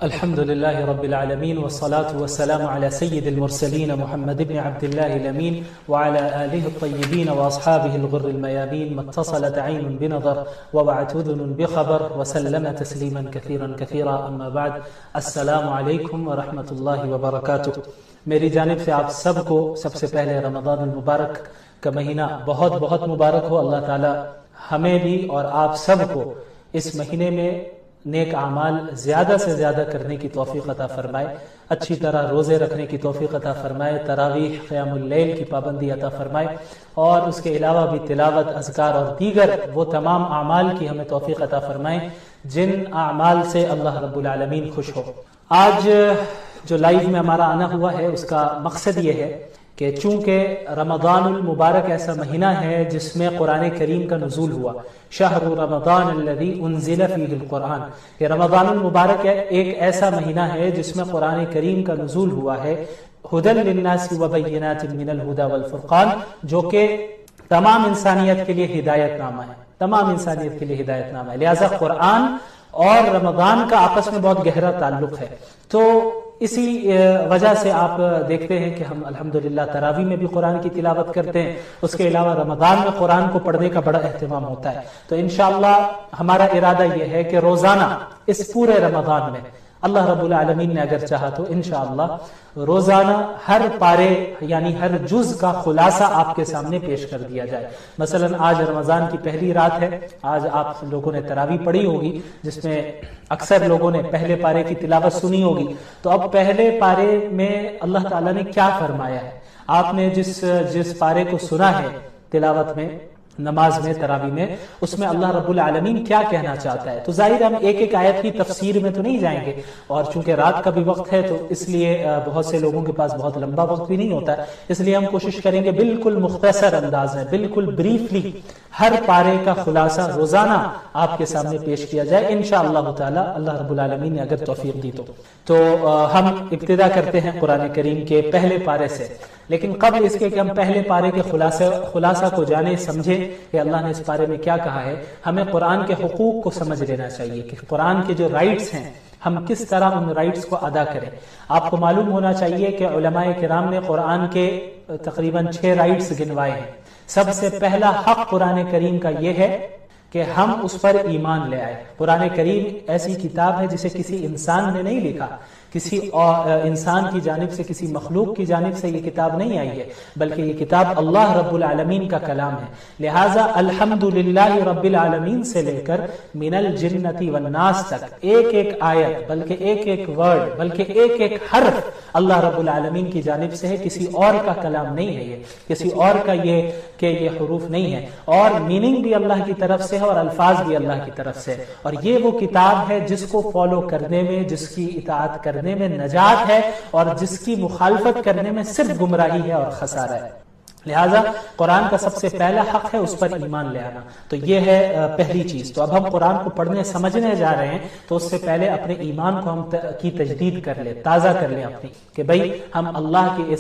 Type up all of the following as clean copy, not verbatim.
الحمد لله رب العالمين والصلاة والسلام على سيد المرسلين محمد بن عبد الله الأمين وعلى آله الطيبين وأصحابه الغر الميامين ما اتصلت عين بنظر ووعت أذن بخبر وسلم تسليما كثيرا كثيرا أما بعد السلام عليكم ورحمة الله وبركاته. میری جانب سے آپ سب کو سب سے پہلے رمضان المبارک کا مہینہ بہت بہت مبارک ہو. اللہ تعالی ہمیں بھی اور آپ سب کو اس مہینے میں نیک اعمال زیادہ سے زیادہ کرنے کی توفیق عطا فرمائے, اچھی طرح روزے رکھنے کی توفیق عطا فرمائے, تراویح قیام اللیل کی پابندی عطا فرمائے اور اس کے علاوہ بھی تلاوت, اذکار اور دیگر وہ تمام اعمال کی ہمیں توفیق عطا فرمائے جن اعمال سے اللہ رب العالمین خوش ہو. آج جو لائیو میں ہمارا آنا ہوا ہے اس کا مقصد یہ ہے کہ چونکہ رمضان المبارک ایسا مہینہ ہے جس میں قرآن کریم کا نزول ہوا, شہر رمضان الذی انزل فیہ القرآن, کہ رمضان المبارک ایک ایسا مہینہ ہے جس میں قرآن کریم کا نزول ہوا ہے, ھدی للناس وبینات من الھدی والفرقان, جو کہ تمام انسانیت کے لیے ہدایت نامہ ہے, تمام انسانیت کے لیے ہدایت نامہ ہے. لہذا قرآن اور رمضان کا آپس میں بہت گہرا تعلق ہے. تو اسی وجہ سے آپ دیکھتے ہیں کہ ہم الحمدللہ تراویح میں بھی قرآن کی تلاوت کرتے ہیں, اس کے علاوہ رمضان میں قرآن کو پڑھنے کا بڑا اہتمام ہوتا ہے. تو انشاءاللہ ہمارا ارادہ یہ ہے کہ روزانہ اس پورے رمضان میں اللہ رب العالمین نے اگر چاہا تو انشاءاللہ روزانہ ہر پارے یعنی ہر جز کا خلاصہ آپ کے سامنے پیش کر دیا جائے. مثلا آج رمضان کی پہلی رات ہے, آج آپ لوگوں نے تراویح پڑھی ہوگی جس میں اکثر لوگوں نے پہلے پارے کی تلاوت سنی ہوگی. تو اب پہلے پارے میں اللہ تعالیٰ نے کیا فرمایا ہے, آپ نے جس پارے کو سنا ہے تلاوت میں, نماز میں, تراویح میں, اس میں اللہ رب العالمین کیا کہنا چاہتا ہے. تو ظاہر ہم ایک ایک آیت کی تفسیر میں تو نہیں جائیں گے, اور چونکہ رات کا بھی وقت ہے تو اس لیے بہت سے لوگوں کے پاس بہت لمبا وقت بھی نہیں ہوتا, اس لیے ہم کوشش کریں گے بالکل مختصر انداز میں, بالکل بریفلی ہر پارے کا خلاصہ روزانہ آپ کے سامنے پیش کیا جائے انشاءاللہ تعالی, اللہ رب العالمین نے اگر توفیق دی تو ہم ابتدا کرتے ہیں قرآن کریم کے پہلے پارے سے. لیکن قبل اس کے کہ ہم پہلے پارے کے خلاصہ کو جانے سمجھیں کہ اللہ نے اس پارے میں کیا کہا ہے, ہمیں قرآن کے حقوق کو سمجھ لینا چاہیے کہ قرآن کے جو رائٹس ہیں ہم کس طرح ان رائٹس کو ادا کریں. آپ کو معلوم ہونا چاہیے کہ علماء کرام نے قرآن کے تقریباً 6 رائٹس گنوائے ہیں. سب سے پہلا حق قرآن کریم کا یہ ہے کہ ہم اس پر ایمان لے آئے. قرآن کریم ایسی کتاب ہے جسے کسی انسان نے نہیں لکھا, کسی انسان کی جانب سے, کسی مخلوق کی جانب سے یہ کتاب نہیں آئی ہے, بلکہ یہ کتاب اللہ رب العالمین کا کلام ہے. لہٰذا الحمدللہ رب العالمین سے لے کر من الجنۃ والناس تک ایک ایک آیت, بلکہ ایک ایک ورڈ, بلکہ ایک ایک حرف اللہ رب العالمین کی جانب سے ہے, کسی اور کا کلام نہیں ہے, یہ کسی اور کا یہ حروف نہیں ہے, اور میننگ بھی اللہ کی طرف سے ہے اور الفاظ بھی اللہ کی طرف سے. اور یہ وہ کتاب ہے جس کو فالو کرنے میں, جس کی اطاعت کرنے میں نجات ہے, اور جس کی مخالفت کرنے میں صرف گمراہی ہے اور خسارہ ہے. لہذا قرآن کا سب سے پہلا حق ہے اس پر ایمان لے آنا. تو یہ ہے پہلی چیز. تو اب ہم قرآن کو پڑھنے سمجھنے جا رہے ہیں تو اس سے پہلے اپنے ایمان کو ہم کی تجدید کر لیں, تازہ کر لیں اپنی, کہ بھئی ہم اللہ کے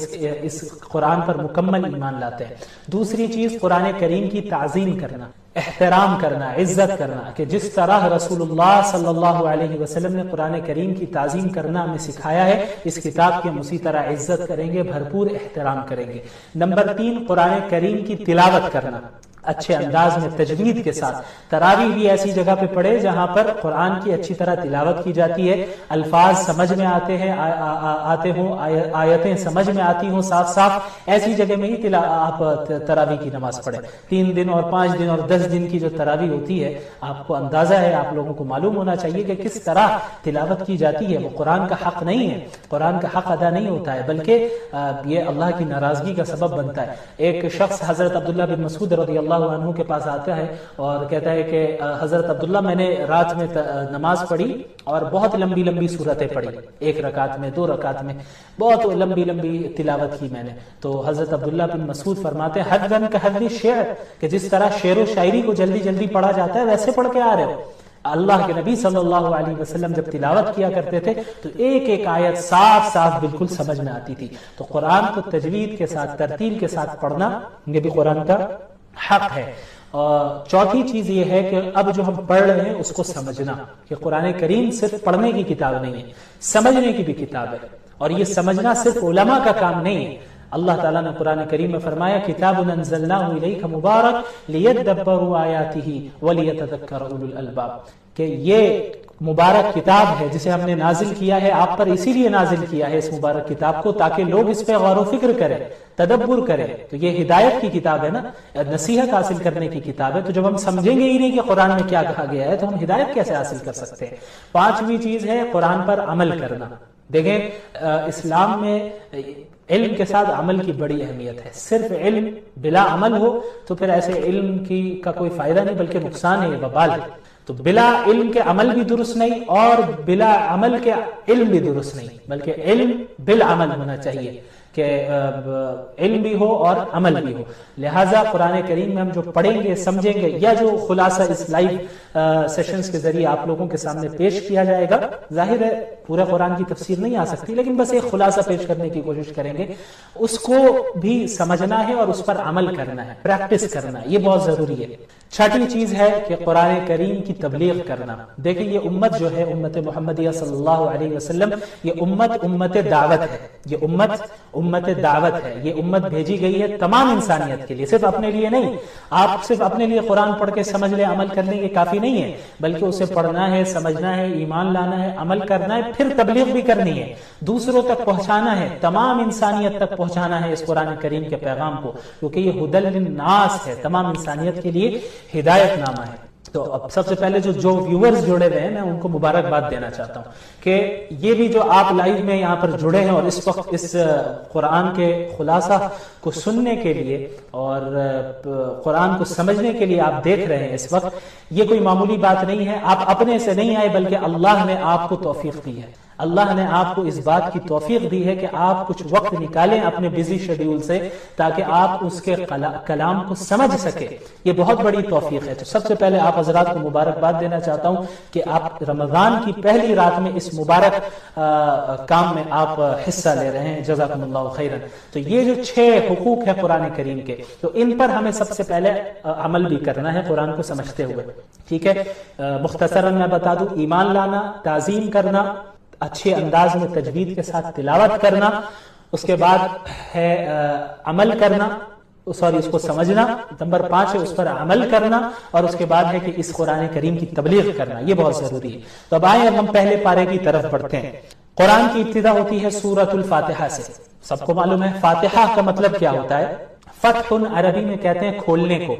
اس قرآن پر مکمل ایمان لاتے ہیں. دوسری چیز قرآن کریم کی تعظیم کرنا, احترام کرنا, عزت کرنا, کہ جس طرح رسول اللہ صلی اللہ علیہ وسلم نے قرآن کریم کی تعظیم کرنا ہمیں سکھایا ہے, اس کتاب کی ہم اسی طرح عزت کریں گے, بھرپور احترام کریں گے. نمبر 3 قرآن کریم کی تلاوت کرنا اچھے انداز میں, تجوید کے ساتھ. تراویح بھی ایسی جگہ پہ پڑھے جہاں پر قرآن کی اچھی طرح تلاوت کی جاتی ہے, الفاظ سمجھ میں آتے ہوں, آیتیں سمجھ میں آتی ہوں صاف صاف, ایسی جگہ میں ہی آپ تراویح کی نماز پڑھیں. 3 دن اور 5 دن اور 10 دن کی جو تراویح ہوتی ہے, آپ کو اندازہ ہے, آپ لوگوں کو معلوم ہونا چاہیے کہ کس طرح تلاوت کی جاتی ہے. وہ قرآن کا حق نہیں ہے, قرآن کا حق ادا نہیں ہوتا ہے, بلکہ یہ اللہ کی ناراضگی کا سبب بنتا ہے. ایک شخص حضرت عبداللہ بن مسعود رضی اللہ عنہ کے پاس آتا ہے اور کہتا ہے کہ حضرت عبداللہ, میں نے رات میں نماز پڑھی اور بہت لمبی لمبی سورتیں پڑھی, 1 رکعت میں, 2 رکعت میں, بہت لمبی لمبی تلاوت کی میں نے. تو حضرت عبداللہ بن مسعود فرماتے ہیں حدن کحدن شعر, کہ جس طرح شعر و شاعری کو جلدی جلدی پڑھا جاتا ہے ویسے پڑھ کے آ رہے ہو. اللہ کے نبی صلی اللہ علیہ وسلم جب تلاوت کیا کرتے تھے تو ایک ایک آیت صاف صاف بالکل سمجھ میں آتی تھی. تو قرآن کو تجوید کے ساتھ, ترتیل کے ساتھ پڑھنا یہ بھی قرآن کا حق ہے. اور چوتھی چیز یہ ہے کہ اب جو ہم پڑھ رہے ہیں اس کو سمجھنا، کہ قرآن کریم صرف پڑھنے کی کتاب نہیں ہے، سمجھنے کی بھی کتاب ہے، اور یہ سمجھنا صرف علماء کا کام نہیں ہے۔ اللہ تعالیٰ نے قرآن کریم میں فرمایا کتاب انزلناہ الیک مبارک لیدبروا آیاتہ ولیتذکر اولو الالباب، کہ یہ مبارک کتاب ہے جسے ہم نے نازل کیا ہے آپ پر، اسی لیے نازل کیا ہے اس مبارک کتاب کو تاکہ لوگ اس پہ غور و فکر کریں، تدبر کریں۔ تو یہ ہدایت کی کتاب ہے نا، نصیحت حاصل کرنے کی کتاب ہے۔ تو جب ہم سمجھیں گے ہی نہیں کہ قرآن میں کیا کہا گیا ہے تو ہم ہدایت کیسے حاصل کر سکتے ہیں؟ پانچویں چیز ہے قرآن پر عمل کرنا۔ دیکھیں اسلام میں علم کے ساتھ عمل کی بڑی اہمیت ہے۔ صرف علم بلا عمل ہو تو پھر ایسے علم کا کوئی فائدہ نہیں بلکہ نقصان ہے، وبال ہے۔ تو بلا علم کے عمل بھی درست نہیں، اور بلا عمل کے علم بھی درست نہیں، بلکہ علم بالعمل ہونا چاہیے، کہ علم بھی ہو اور عمل بھی ہو۔ لہٰذا قرآن کریم میں ہم جو پڑھیں گے، سمجھیں گے، یا جو خلاصہ اس لائیو سیشنز کے ذریعے آپ لوگوں کے سامنے پیش کیا جائے گا، ظاہر ہے پورے قرآن کی تفسیر نہیں آ سکتی، لیکن بس ایک خلاصہ پیش کرنے کی کوشش کریں گے، اس کو بھی سمجھنا ہے اور اس پر عمل کرنا ہے، پریکٹس کرنا ہے، یہ بہت ضروری ہے۔ چھٹی چیز ہے کہ قرآن کریم کی تبلیغ کرنا۔ دیکھیں یہ امت جو ہے، امت محمدیہ صلی اللہ علیہ وسلم، یہ امت دعوت ہے، یہ امت دعوت ہے، یہ امت بھیجی گئی ہے تمام انسانیت کے لیے، صرف اپنے لیے نہیں۔ آپ صرف اپنے لیے قرآن پڑھ کے سمجھ لیں، عمل کرنے کے کافی نہیں ہے، بلکہ اسے پڑھنا ہے، سمجھنا ہے، ایمان لانا ہے، عمل کرنا ہے، پھر تبلیغ بھی کرنی ہے، دوسروں تک پہنچانا ہے، تمام انسانیت تک پہنچانا ہے اس قرآن کریم کے پیغام کو، کیونکہ یہ ہدی للناس ہے، تمام انسانیت کے لیے ہدایت نامہ ہے۔ تو اب سب سے پہلے جو ویورز جڑے ہوئے ہیں میں ان کو مبارکباد دینا چاہتا ہوں کہ یہ بھی جو آپ لائیو میں یہاں پر جڑے ہیں اور اس وقت اس قرآن کے خلاصہ کو سننے کے لیے اور قرآن کو سمجھنے کے لیے آپ دیکھ رہے ہیں اس وقت، یہ کوئی معمولی بات نہیں ہے۔ آپ اپنے سے نہیں آئے بلکہ اللہ نے آپ کو توفیق دی ہے، اللہ نے آپ کو اس بات کی توفیق دی ہے کہ آپ کچھ وقت نکالیں اپنے بزی شیڈیول سے تاکہ آپ اس کے کلام کو سمجھ سکیں، یہ بہت بڑی توفیق ہے۔ تو سب سے پہلے آپ حضرات کو مبارکباد دینا چاہتا ہوں کہ آپ رمضان کی پہلی رات میں اس مبارک کام میں آپ حصہ لے رہے ہیں، جزاکم اللہ خیرا۔ تو یہ جو 6 حقوق ہے قرآن کریم کے، تو ان پر ہمیں سب سے پہلے عمل بھی کرنا ہے قرآن کو سمجھتے ہوئے، ٹھیک ہے۔ مختصراً میں بتا دوں، ایمان لانا، تعظیم کرنا، اچھے انداز میں تجوید کے ساتھ تلاوت کرنا، اس کے بعد ہے عمل کرنا، اس کو سمجھنا، نمبر 5 ہے اس پر عمل کرنا، اور اس کے بعد ہے کہ اس قرآن کریم کی تبلیغ کرنا، یہ بہت ضروری ہے۔ تو اب آئیں ہم پہلے پارے کی طرف بڑھتے ہیں۔ قرآن کی ابتدا ہوتی ہے سورۃ الفاتحہ سے۔ سب کو معلوم ہے فاتحہ کا مطلب کیا ہوتا ہے، فتح عربی میں کہتے ہیں کھولنے کو،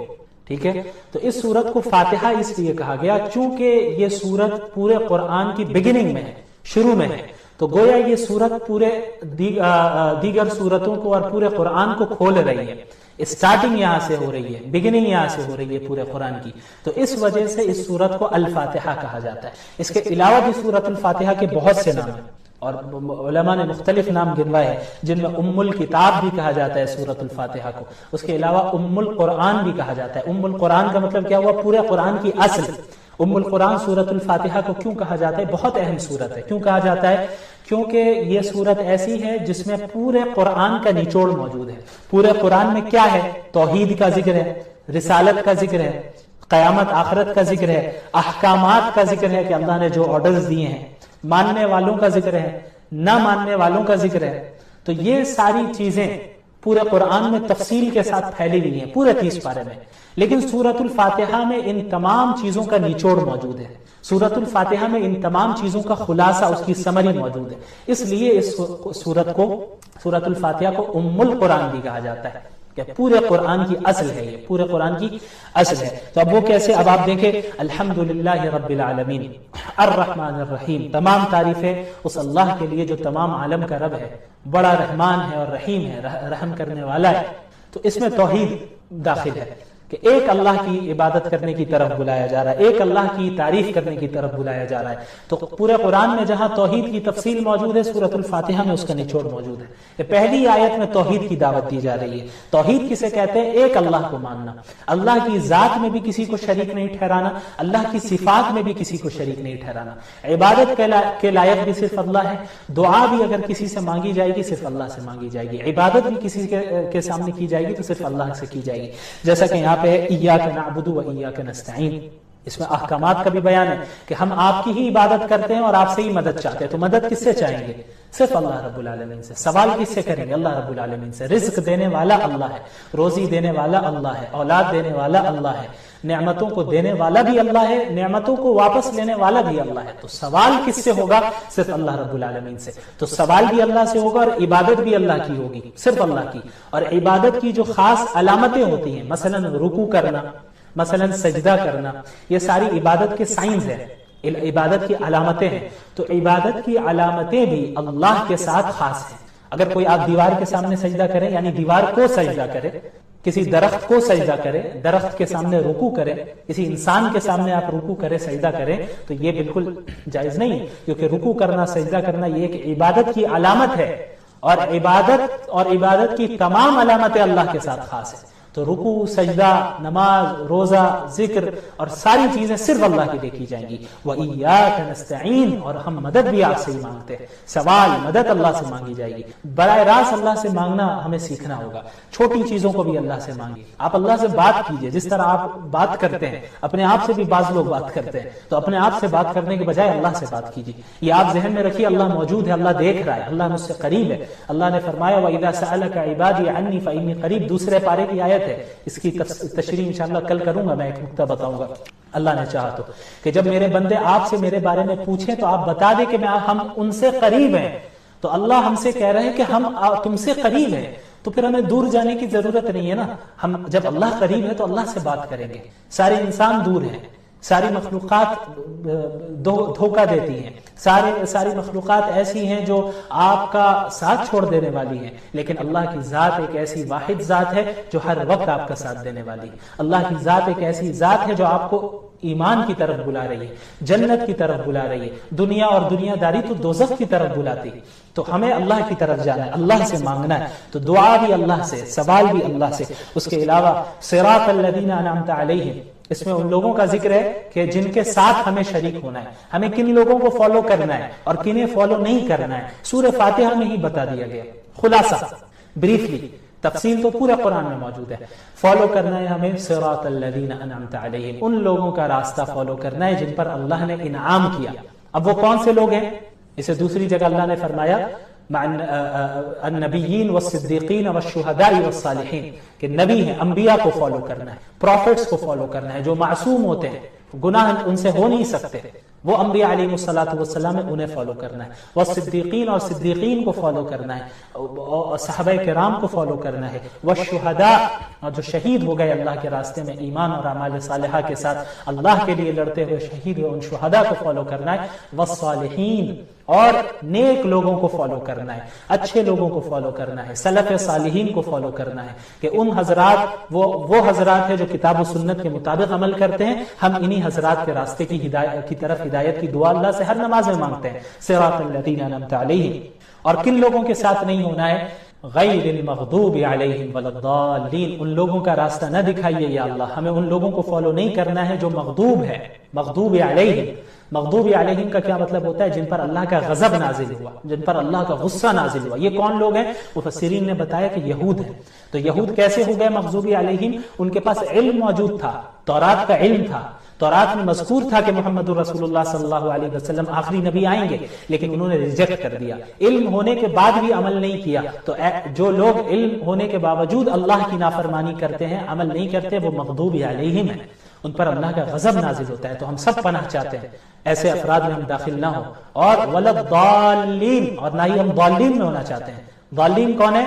ٹھیک ہے۔ تو اس سورت کو فاتحہ اس لیے کہا گیا چونکہ یہ سورت پورے قرآن کی بگننگ میں ہے، شروع میں ہے، تو گویا یہ سورت پورے دیگر سورتوں کو اور پورے قرآن کو کھول رہی ہے، اسٹارٹنگ یہاں سے ہو رہی ہے، بگننگ یہاں سے ہو رہی ہے پورے قرآن کی، تو اس وجہ سے اس سورت کو الفاتحہ کہا جاتا ہے۔ اس کے علاوہ بھی سورت الفاتحہ کے بہت سے نام ہیں اور علماء نے مختلف نام گنوائے ہیں، جن میں ام الکتاب بھی کہا جاتا ہے سورت الفاتحہ کو، اس کے علاوہ ام القرآن بھی کہا جاتا ہے۔ ام القرآن کا مطلب کیا ہوا، پورے قرآن کی اصل۔ ام القرآن سورت الفاتحہ کو کیوں کہا جاتا ہے، بہت اہم سورت ہے۔ کیوں کہا جاتا ہے، کیونکہ یہ سورت ایسی ہے جس میں پورے قرآن کا نچوڑ موجود ہے۔ پورے قرآن میں کیا ہے، توحید کا ذکر ہے، رسالت کا ذکر ہے، قیامت آخرت کا ذکر ہے، احکامات کا ذکر ہے کہ اللہ نے جو آرڈرز دیے ہیں، ماننے والوں کا ذکر ہے، نہ ماننے والوں کا ذکر ہے۔ تو یہ ساری چیزیں پورے قرآن میں تفصیل کے ساتھ پھیلی ہوئی ہیں پورے 30 پارے میں، لیکن سورۃ الفاتحہ میں ان تمام چیزوں کا نچوڑ موجود ہے۔ سورۃ الفاتحہ میں ان تمام چیزوں کا خلاصہ، اس کی سمری موجود ہے، اس لیے اس سورۃ الفاتحہ کو ام القرآن بھی کہا جاتا ہے کہ پورے قرآن کی اصل ہے، یہ پورے قرآن کی اصل ہے۔ تو اب وہ کیسے، اب آپ دیکھیں، الحمدللہ رب العالمین الرحمن الرحیم، تمام تعریفیں اس اللہ کے لیے جو تمام عالم کا رب ہے، بڑا رحمان ہے اور رحیم ہے، رحم کرنے والا ہے۔ تو اس میں توحید داخل ہے کہ ایک اللہ کی عبادت کرنے کی طرف بلایا جا رہا ہے، ایک اللہ کی تعریف کرنے کی طرف بلایا جا رہا ہے۔ تو پورے قرآن میں جہاں توحید کی تفصیل موجود ہے، سورۃ الفاتحہ میں اس کا نچوڑ موجود ہے۔ یہ پہلی آیت میں توحید کی دعوت دی جا رہی ہے۔ توحید کسے کہتے ہیں، ایک اللہ کو ماننا، اللہ کی ذات میں بھی کسی کو شریک نہیں ٹھہرانا، اللہ کی صفات میں بھی کسی کو شریک نہیں ٹھہرانا، عبادت کے لائق بھی صرف اللہ ہے، دعا بھی اگر کسی سے مانگی جائے گی صرف اللہ سے مانگی جائے گی، عبادت بھی کسی کے سامنے کی جائے گی تو صرف اللہ سے کی جائے گی، جیسا کہ یہاں یہاں پہ ایاک نعبد و ایاک نستعین، اس میں احکامات کا بھی بیان ہے کہ ہم آپ کی ہی عبادت کرتے ہیں اور آپ سے ہی مدد چاہتے ہیں. تو مدد کس سے چاہیں گے؟ صرف اللہ رب العالمین سے. سوال کس سے کریں گے؟ اللہ رب العالمین سے. رزق دینے والا اللہ ہے، روزی دینے والا اللہ ہے، اولاد دینے والا اللہ ہے، نعمتوں کو دینے والا بھی اللہ ہے، نعمتوں کو واپس لینے والا بھی اللہ ہے. تو سوال کس سے ہوگا؟ صرف اللہ رب العالمین سے. تو سوال بھی اللہ سے ہوگا اور عبادت بھی اللہ کی ہوگی، صرف اللہ کی. اور عبادت کی جو خاص علامتیں ہوتی ہیں، مثلا رکوع کرنا، مثلا سجدہ کرنا، یہ ساری عبادت کے سائنز ہیں، عبادت کی علامتیں ہیں. تو عبادت کی علامتیں بھی اللہ کے ساتھ خاص ہیں. اگر کوئی آپ دیوار کے سامنے سجدہ کریں، یعنی دیوار کو سجدہ کرے، کسی درخت کو سجدہ کرے، درخت کے سامنے رکوع کرے، کسی انسان کے سامنے آپ رکوع کرے، سجدہ کریں، تو یہ بالکل جائز نہیں ہے، کیونکہ رکوع کرنا، سجدہ کرنا یہ ایک عبادت کی علامت ہے، اور عبادت کی تمام علامتیں اللہ کے ساتھ خاص ہیں. تو رکوع، سجدہ، نماز، روزہ، ذکر اور ساری چیزیں صرف اللہ کے لیے کی جائیں گی. وَإِيَّاكَ نَسْتَعِينُ، اور ہم مدد بھی آپ سے ہی مانگتے ہیں. سوال، مدد اللہ سے مانگی جائے گی. براہ راست اللہ سے مانگنا ہمیں سیکھنا ہوگا. چھوٹی چیزوں کو بھی اللہ سے مانگیے. آپ اللہ سے بات کیجئے، جس طرح آپ بات کرتے ہیں، اپنے آپ سے بھی بعض لوگ بات کرتے ہیں، تو اپنے آپ سے بات کرنے کے بجائے اللہ سے بات کیجئے. یہ آپ ذہن میں رکھیے، اللہ موجود ہے، اللہ دیکھ رہا ہے، اللہ مجھ سے قریب ہے. اللہ نے فرمایا وَإِذَا سَأَلَكَ عِبَادِي عَنِّي فَإِنِّي قَرِيب، دوسرے پارے کی آیت ہے. اس کی تشریح انشاءاللہ کل کروں گا، میں ایک نکتہ بتاؤں گا اللہ نے چاہا تو، کہ جب میرے بندے آپ سے میرے بارے میں پوچھیں تو آپ بتا دیں کہ ہم ان سے قریب ہیں. تو اللہ ہم سے کہہ رہے ہیں کہ ہم تم سے قریب ہیں، تو پھر ہمیں دور جانے کی ضرورت نہیں ہے نا. ہم جب اللہ قریب ہے تو اللہ سے بات کریں گے. سارے انسان دور ہیں، ساری مخلوقات دھوکہ دیتی ہیں، ساری مخلوقات ایسی ہیں جو آپ کا ساتھ چھوڑ دینے والی ہیں، لیکن اللہ کی ذات ایک ایسی واحد ذات ہے جو ہر وقت آپ کا ساتھ دینے والی ہے. اللہ کی ذات ایک ایسی ذات ہے جو آپ کو ایمان کی طرف بلا رہی ہے، جنت کی طرف بلا رہی ہے. دنیا اور دنیا داری تو دوزخ کی طرف بلاتی ہے. تو ہمیں اللہ کی طرف جانا ہے، اللہ سے مانگنا ہے. تو دعا بھی اللہ سے، سوال بھی اللہ سے. اس کے علاوہ صراط الذین انعمت علیہم، اس میں ان لوگوں کا ذکر ہے کہ جن کے ساتھ ہمیں شریک ہونا ہے، ہمیں کن لوگوں کو فالو کرنا ہے اور کنہیں فالو نہیں کرنا ہے. سورہ فاتحہ میں ہی بتا دیا گیا، خلاصہ بریفلی. تفصیل تو پورا قرآن میں موجود ہے. فالو کرنا ہے ہمیں صراط الذین انعمت علیہم، ان لوگوں کا راستہ فالو کرنا ہے جن پر اللہ نے انعام کیا. اب وہ کون سے لوگ ہیں؟ اسے دوسری جگہ اللہ نے فرمایا النبیین والصدیقین والشہداء والصالحین، کہ نبی ہیں، انبیاء کو فالو کرنا ہے، پروفیٹس کو فالو کرنا ہے جو معصوم ہوتے ہیں، گناہ ان سے ہو نہیں سکتے، وہ انبیاء علیہ السلام انہیں فالو کرنا ہے. والصدیقین، اور صدیقین کو فالو کرنا ہے، صحابہ کرام کو فالو کرنا ہے. والشہداء، اور جو شہید ہو گئے اللہ کے راستے میں ایمان اور اعمال صالحہ کے ساتھ اللہ کے لیے لڑتے ہوئے شہید ہوئے، ان شہداء کو فالو کرنا ہے. والصالحین، اور نیک لوگوں کو فالو کرنا ہے، اچھے لوگوں کو فالو کرنا ہے، سلف صالحین کو فالو کرنا ہے، کہ ان حضرات وہ حضرات ہیں جو کتاب و سنت کے مطابق عمل کرتے ہیں. ہم انہی حضرات کے راستے کی طرف ہدایت کی دعا اللہ سے ہر نماز میں مانگتے ہیں. صراط الذین انعمت علیہم، اور کن لوگوں کے ساتھ نہیں ہونا ہے؟ غیر المغضوب علیہم ولا الضالین، ان لوگوں کا راستہ نہ دکھائیے یا اللہ، ہمیں ان لوگوں کو فالو نہیں کرنا ہے جو مغضوب ہے. مغضوب علیہم، مغضوب علیہم کا کیا مطلب ہوتا ہے؟ جن پر اللہ کا غضب نازل ہوا، جن پر اللہ کا غصہ نازل ہوا. یہ کون لوگ ہیں؟ مفسرین نے بتایا کہ یہود ہیں. تو یہود کیسے ہو گئے مغضوب علیہم؟ ان کے پاس علم موجود تھا، تورات کا علم تھا، تورات میں مذکور تھا کہ محمد رسول اللہ صلی اللہ علیہ وسلم آخری نبی آئیں گے، لیکن انہوں نے ریجیکٹ کر دیا. علم ہونے کے بعد بھی عمل نہیں کیا. تو جو لوگ علم ہونے کے باوجود اللہ کی نافرمانی کرتے ہیں، عمل نہیں کرتے، وہ مغضوب علیہم ہیں، ان پر اللہ کا غضب نازل ہوتا ہے. تو ہم سب پناہ چاہتے ہیں ایسے افراد میں ہم داخل نہ ہوں. اور ولا الضالین، اور نہ ہی ہم ضالین میں ہونا چاہتے ہیں. ضالین کون ہے؟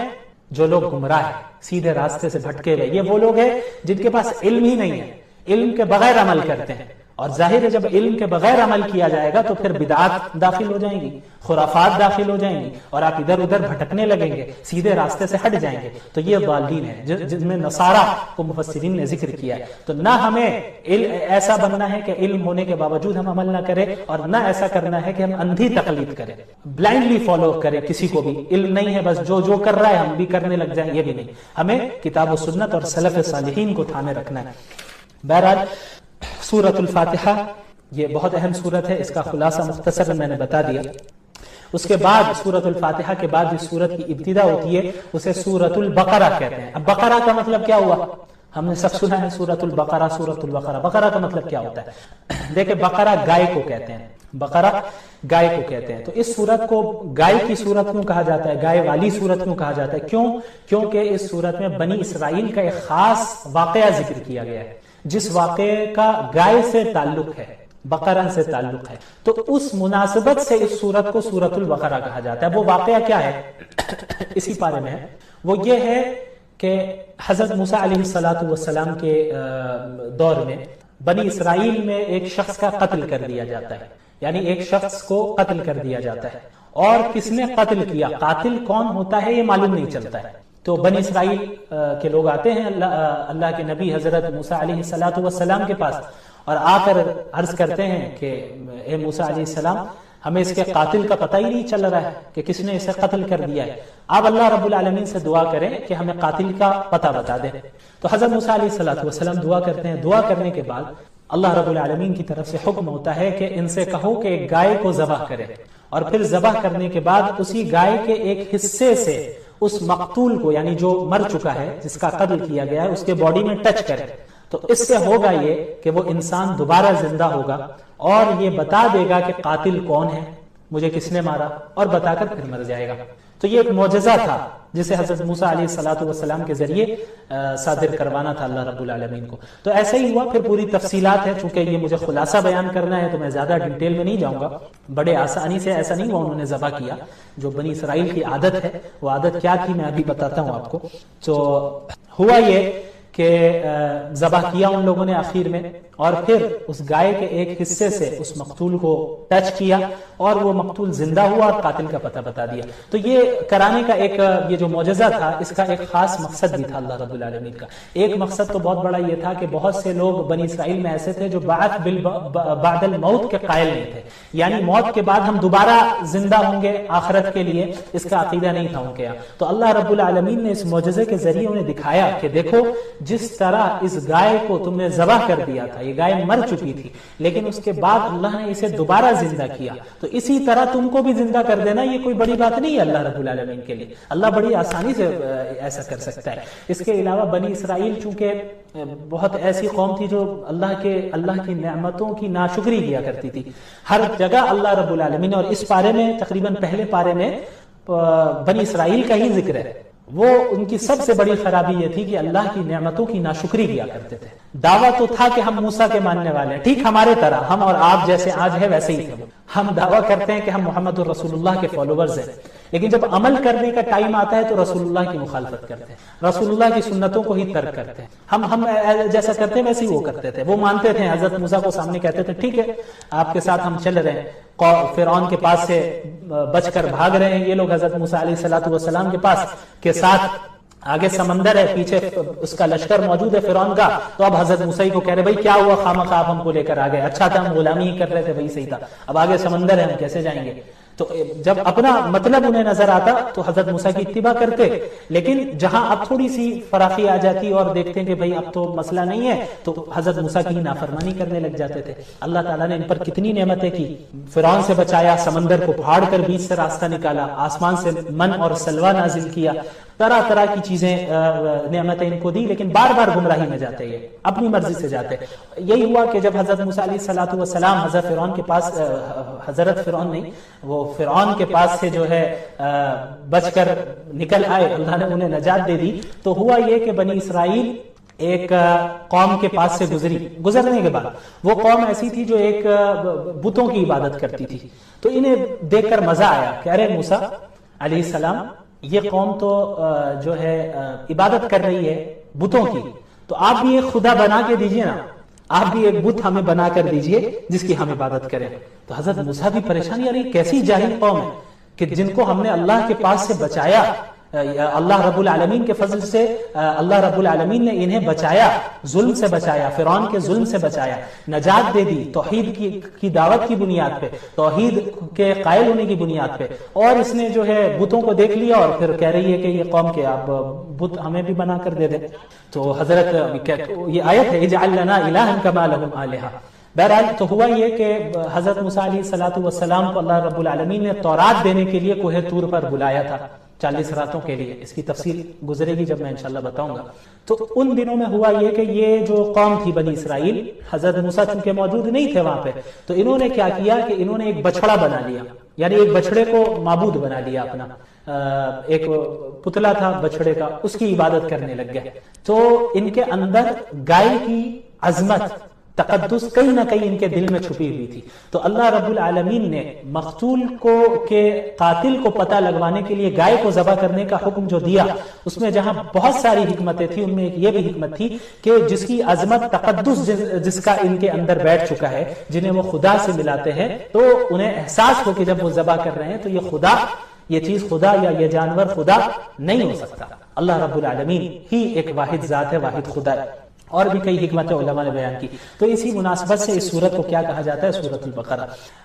جو لوگ گمراہ ہیں، سیدھے راستے سے بھٹکے ہوئے. یہ وہ لوگ ہیں جن کے پاس علم ہی نہیں ہے، علم کے بغیر عمل کرتے ہیں. اور ظاہر ہے جب علم کے بغیر عمل کیا جائے گا تو پھر بدعات داخل ہو جائیں گی، خرافات داخل ہو جائیں گی، اور آپ ادھر ادھر بھٹکنے لگیں گے، سیدھے راستے سے ہٹ جائیں گے. تو یہ ضالین ہیں جن میں نصارہ کو مفسرین نے ذکر کیا ہے. تو نہ ہمیں ایسا بننا ہے کہ علم ہونے کے باوجود ہم عمل نہ کریں، اور نہ ایسا کرنا ہے کہ ہم اندھی تقلید کریں، بلائنڈلی فالو کریں کسی کو بھی. علم نہیں ہے بس جو کر رہا ہے ہم بھی کرنے لگ جائیں، یہ بھی نہیں. ہمیں کتاب و سنت اور سلف صالحین کو تھامے رکھنا ہے. بہرحال سورۃ الفاتحہ یہ بہت اہم سورت ہے، اس کا خلاصہ مختصر میں نے بتا دیا. اس کے بعد سورۃ الفاتحہ کے بعد جس سورت کی ابتدا ہوتی ہے اسے سورۃ البقرہ کہتے ہیں. اب بقرہ کا مطلب کیا ہوا؟ ہم نے سب سنا ہے سورۃ البقرہ، سورۃ البقرہ، بقرہ کا مطلب کیا ہوتا ہے؟ دیکھیں بقرہ گائے کو کہتے ہیں، بقرہ گائے کو کہتے ہیں۔ تو اس سورت کو گائے کی سورت کیوں کہا جاتا ہے، گائے والی سورت کیوں کہا جاتا ہے؟ کیونکہ اس سورت میں بنی اسرائیل کا ایک خاص واقعہ ذکر کیا گیا ہے، جس واقعے کا گائے سے تعلق ہے، بقرہ سے تعلق ہے، تو اس مناسبت سے اس سورت کو سورۃ البقرہ کہا جاتا ہے۔ وہ واقعہ کیا ہے اسی پارے میں ہے، وہ یہ ہے کہ حضرت موسیٰ علیہ السلام کے دور میں بنی اسرائیل میں ایک شخص کا قتل کر دیا جاتا ہے، یعنی ایک شخص کو قتل کر دیا جاتا ہے، اور کس نے قتل کیا، قاتل کون ہوتا ہے یہ معلوم نہیں چلتا ہے۔ تو بنی اسرائیل کے لوگ آتے ہیں اللہ کے نبی حضرت موسیٰ علیہ السلام کے پاس، اور آ کر عرض کرتے ہیں کہ اے موسیٰ علیہ السلام، ہمیں اس کے قاتل کا پتہ ہی نہیں چل رہا ہے کہ کس نے اسے قتل کر دیا ہے، آپ اللہ رب العالمین سے دعا کریں کہ ہمیں قاتل کا پتہ بتا دیں۔ تو حضرت موسیٰ علیہ السلام دعا کرتے ہیں، دعا کرنے کے بعد اللہ رب العالمین کی طرف سے حکم ہوتا ہے کہ ان سے کہو کہ ایک گائے کو ذبح کرے، اور پھر ذبح کرنے کے بعد اسی گائے کے ایک حصے سے اس مقتول کو، یعنی جو مر چکا ہے، جس کا قتل کیا گیا ہے، اس کے باڈی میں ٹچ کرے، تو اس سے ہوگا یہ کہ وہ انسان دوبارہ زندہ ہوگا اور یہ بتا دے گا کہ قاتل کون ہے، مجھے کس نے مارا، اور بتا کر پھر مر جائے گا۔ تو یہ ایک معجزہ تھا جسے حضرت موسیٰ علیہ السلام کے ذریعے صادر کروانا تھا اللہ رب العالمین کو۔ تو ایسا ہی ہوا، پھر پوری تفصیلات ہے، چونکہ یہ مجھے خلاصہ بیان کرنا ہے تو میں زیادہ ڈیٹیل میں نہیں جاؤں گا۔ بڑے آسانی سے ایسا نہیں ہوا انہوں نے ذبح کیا، جو بنی اسرائیل کی عادت ہے، وہ عادت کیا تھی میں ابھی بتاتا ہوں آپ کو۔ تو ہوا یہ کہ ذبح کیا ان لوگوں نے آخر میں، اور پھر اس گائے کے ایک حصے سے اس مقتول کو ٹچ کیا، اور وہ مقتول زندہ ہوا اور قاتل کا پتہ بتا دیا۔ تو یہ کرانے کا ایک یہ جو معجزہ تھا، اس کا ایک خاص مقصد بھی تھا اللہ رب العالمین کا۔ ایک مقصد تو بہت بڑا یہ تھا کہ بہت سے لوگ بنی اسرائیل میں ایسے تھے جو بعد الموت کے قائل نہیں تھے، یعنی موت کے بعد ہم دوبارہ زندہ ہوں گے آخرت کے لیے، اس کا عقیدہ نہیں تھا ان کے یہاں۔ تو اللہ رب العالمین نے اس معجزے کے ذریعے انہیں دکھایا کہ دیکھو، جس طرح اس گائے کو تم نے ذبح کر دیا تھا، یہ گائے مر چکی تھی، لیکن اس کے بعد اللہ نے اسے دوبارہ زندہ کیا، تو اسی طرح تم کو بھی زندہ کر دینا یہ کوئی بڑی بات نہیں ہے اللہ رب العالمین کے لیے، اللہ بڑی آسانی سے ایسا کر سکتا ہے۔ اس کے علاوہ بنی اسرائیل چونکہ بہت ایسی قوم تھی جو اللہ کی نعمتوں کی ناشکری کیا کرتی تھی، ہر جگہ اللہ رب العالمین، اور اس پارے میں تقریباً پہلے پارے میں بنی اسرائیل کا ہی ذکر ہے، وہ ان کی سب سے بڑی خرابی یہ تھی کہ اللہ کی نعمتوں کی ناشکری کیا کرتے تھے۔ دعویٰ تو تھا کہ ہم موسیٰ کے ماننے والے ہیں، ٹھیک ہمارے طرح، ہم اور آپ جیسے آج ہے ویسے ہی تھے، ہم دعویٰ کرتے ہیں کہ ہم محمد الرسول اللہ کے فالوورز ہیں، لیکن جب عمل کرنے کا ٹائم آتا ہے تو رسول اللہ کی مخالفت کرتے ہیں، رسول اللہ کی سنتوں کو ہی ترک کرتے ہیں۔ ہم جیسا کرتے ہیں ویسے ہی وہ کرتے تھے، وہ مانتے تھے، حضرت موسیٰ کو سامنے کہتے تھے ٹھیک ہے آپ کے ساتھ ہم چل رہے ہیں، فرعون کے پاس سے بچ کر بھاگ رہے ہیں یہ لوگ حضرت موسیٰ علیہ السلام کے پاس کے ساتھ، آگے سمندر ہے، پیچھے اس کا لشکر موجود ہے فرعون کا، تو اب حضرت موسیٰ کو کہہ رہے بھائی کیا ہوا، خامخواہ آپ ہم کو لے کر آ گئے، اچھا تھا ہم غلامی ہی کر رہے تھے، وہی صحیح تھا، اب آگے سمندر ہے ہم کیسے جائیں گے۔ تو جب اپنا مطلب انہیں نظر آتا تو حضرت موسیٰ کی اتباع کرتے، لیکن جہاں اب تھوڑی سی فراخی آ جاتی اور دیکھتے ہیں کہ بھائی اب تو مسئلہ نہیں ہے، تو حضرت موسیٰ کی نافرمانی کرنے لگ جاتے تھے۔ اللہ تعالیٰ نے ان پر کتنی نعمتیں کی، فرعون سے بچایا، سمندر کو پھاڑ کر بیچ سے راستہ نکالا، آسمان سے من اور سلوہ نازل کیا، طرح طرح کی چیزیں نعمتیں ان کو دی، لیکن بار بار گمراہی میں جاتے یہ اپنی مرضی سے جاتے۔ یہی ہوا کہ جب حضرت موسیٰ علیہ السلام حضرت فرعون کے پاس، حضرت فرعون نہیں، وہ فرعون کے پاس سے جو ہے بچ کر نکل آئے، اللہ نے انہیں نجات دے دی، تو ہوا یہ کہ بنی اسرائیل ایک قوم کے پاس سے گزرنے کے بعد وہ قوم ایسی تھی جو ایک بتوں کی عبادت کرتی تھی، تو انہیں دیکھ کر مزہ آیا کہ ارے موسیٰ علیہ السلام یہ قوم تو جو ہے عبادت کر رہی ہے بتوں کی، تو آپ بھی ایک خدا بنا کے دیجئے نا، آپ بھی ایک بت ہمیں بنا کر دیجئے جس کی ہم عبادت کریں۔ تو حضرت موسیٰ بھی پریشان، یار یہ کیسی جاہل قوم ہے کہ جن کو ہم نے اللہ کے پاس سے بچایا، اللہ رب العالمین کے فضل سے اللہ رب العالمین نے انہیں بچایا، ظلم سے بچایا، فرعون کے ظلم سے بچایا، نجات دے دی توحید کی دعوت کی بنیاد پہ، توحید کے قائل ہونے کی بنیاد پہ، اور اس نے جو ہے بتوں کو دیکھ لیا اور پھر کہہ رہی ہے کہ یہ قوم کے آپ بت ہمیں بھی بنا کر دے دیں۔ تو حضرت یہ آیت ہے اجعل لنا الہا کما لہم آلہہ۔ بہرحال تو ہوا یہ کہ حضرت موسیٰ علیہ السلام کو اللہ رب العالمین نے تورات دینے کے لیے کوہ طور پر بلایا تھا، 40 راتوں کے لیے. اس کی تفصیل گزرے گی جب میں انشاءاللہ بتاؤں گا. تو ان دنوں میں ہوا یہ کہ یہ جو قوم تھی بنی اسرائیل، حضرت موسیٰ چونکہ موجود نہیں تھے وہاں پہ، تو انہوں نے کیا کیا کہ انہوں نے ایک بچڑا بنا لیا، یعنی ایک بچڑے کو معبود بنا لیا اپنا. ایک پتلا تھا بچڑے کا، اس کی عبادت کرنے لگ گئے. تو ان کے اندر گائے کی عظمت، تقدس کہیں نہ کہیں ان کے دل میں چھپی ہوئی تھی. تو اللہ رب العالمین نے مقتول کے قاتل کو پتہ لگوانے کے لیے گائے کو ذبح کرنے کا حکم جو دیا، اس میں جہاں بہت ساری حکمتیں تھیں، ان میں ایک یہ بھی حکمت تھی کہ جس کی عظمت، تقدس جس کا ان کے اندر بیٹھ چکا ہے، جنہیں وہ خدا سے ملاتے ہیں، تو انہیں احساس ہو کہ جب وہ ذبح کر رہے ہیں تو یہ خدا، یہ چیز خدا یا یہ جانور خدا نہیں ہو سکتا. اللہ رب العالمین ہی ایک واحد ذات ہے، واحد خدا ہے. اور بھی کئی حکمتیں علماء نے بیان کی. تو اسی مناسبت سے اس سورت کو کیا کہا جاتا ہے؟ سورۃ البقرہ.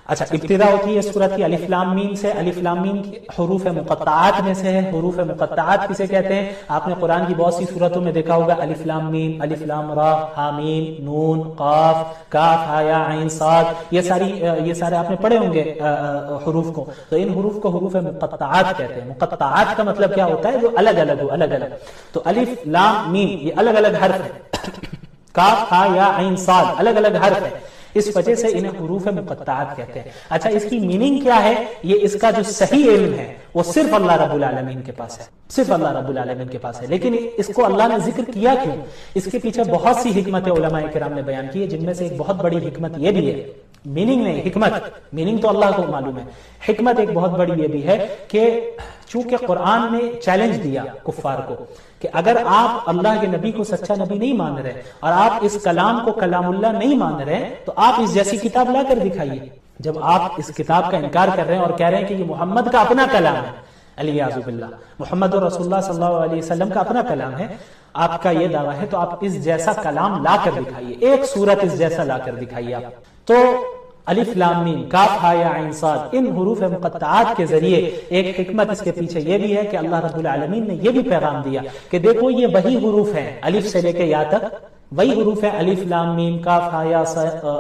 اچھا، ابتدا ہوتی ہے اس سورت کی الف لام میم سے. الف لام میم حروف مقطعات میں سے ہے. حروف مقطعات کسے کہتے ہیں؟ آپ نے قرآن کی بہت سی سورتوں میں دیکھا ہوگا الف لام میم، الف لام را، حامیم، نون، قاف، کاف، ہا یا عین صاد، یہ سارے آپ نے پڑھے ہوں گے حروف کو. تو ان حروف کو حروف مقطعات کہتے ہیں. مقطعات کا مطلب کیا ہوتا ہے؟ جو الگ الگ ہو، الگ الگ. تو الف لام میم یہ الگ الگ حرف ہے. کاف، ہا یا عین صاد الگ الگ حرف ہے، اس وجہ سے انہیں حروف مقطعات کہتے ہیں. اچھا، اس کی میننگ کیا ہے؟ یہ اس کا جو صحیح علم ہے وہ صرف اللہ رب العالمین کے پاس ہے، صرف اللہ رب العالمین کے پاس ہے. لیکن اس کو اللہ نے ذکر کیا کیوں؟ اس کے پیچھے بہت سی حکمتیں علماء کرام نے بیان کی ہے، جن میں سے ایک بہت بڑی حکمت یہ بھی ہے، میننگ نہیں، حکمت. میننگ تو اللہ کو معلوم ہے، حکمت ایک بہت بڑی یہ بھی ہے کہ چونکہ قرآن نے چیلنج دیا کفار کو کہ اگر آپ اللہ کے نبی کو سچا نبی نہیں مان رہے اور آپ اس کلام کو کلام اللہ نہیں مان رہے، تو آپ اس جیسی کتاب لا کر دکھائیے. جب آپ اس کتاب کا انکار کر رہے ہیں اور کہہ رہے ہیں کہ یہ محمد کا اپنا کلام ہے، علیہ باللہ، محمد رسول اللہ صلی اللہ علیہ وسلم کا اپنا کلام ہے، آپ کا یہ دعویٰ ہے، تو آپ اس جیسا کلام لا کر دکھائیے، ایک سورت اس جیسا لا کر دکھائیے آپ. تو الف لام میم، کاف، ہا یا عین صاد، ان حروف مقطعات کے ذریعے ایک حکمت اس کے پیچھے یہ بھی ہے کہ اللہ رب العالمین نے یہ بھی پیغام دیا کہ دیکھو یہ وہی حروف ہیں، الف سے لے کے یا تک وہی حروف ہیں، الف لام میم، کاف، ہا یا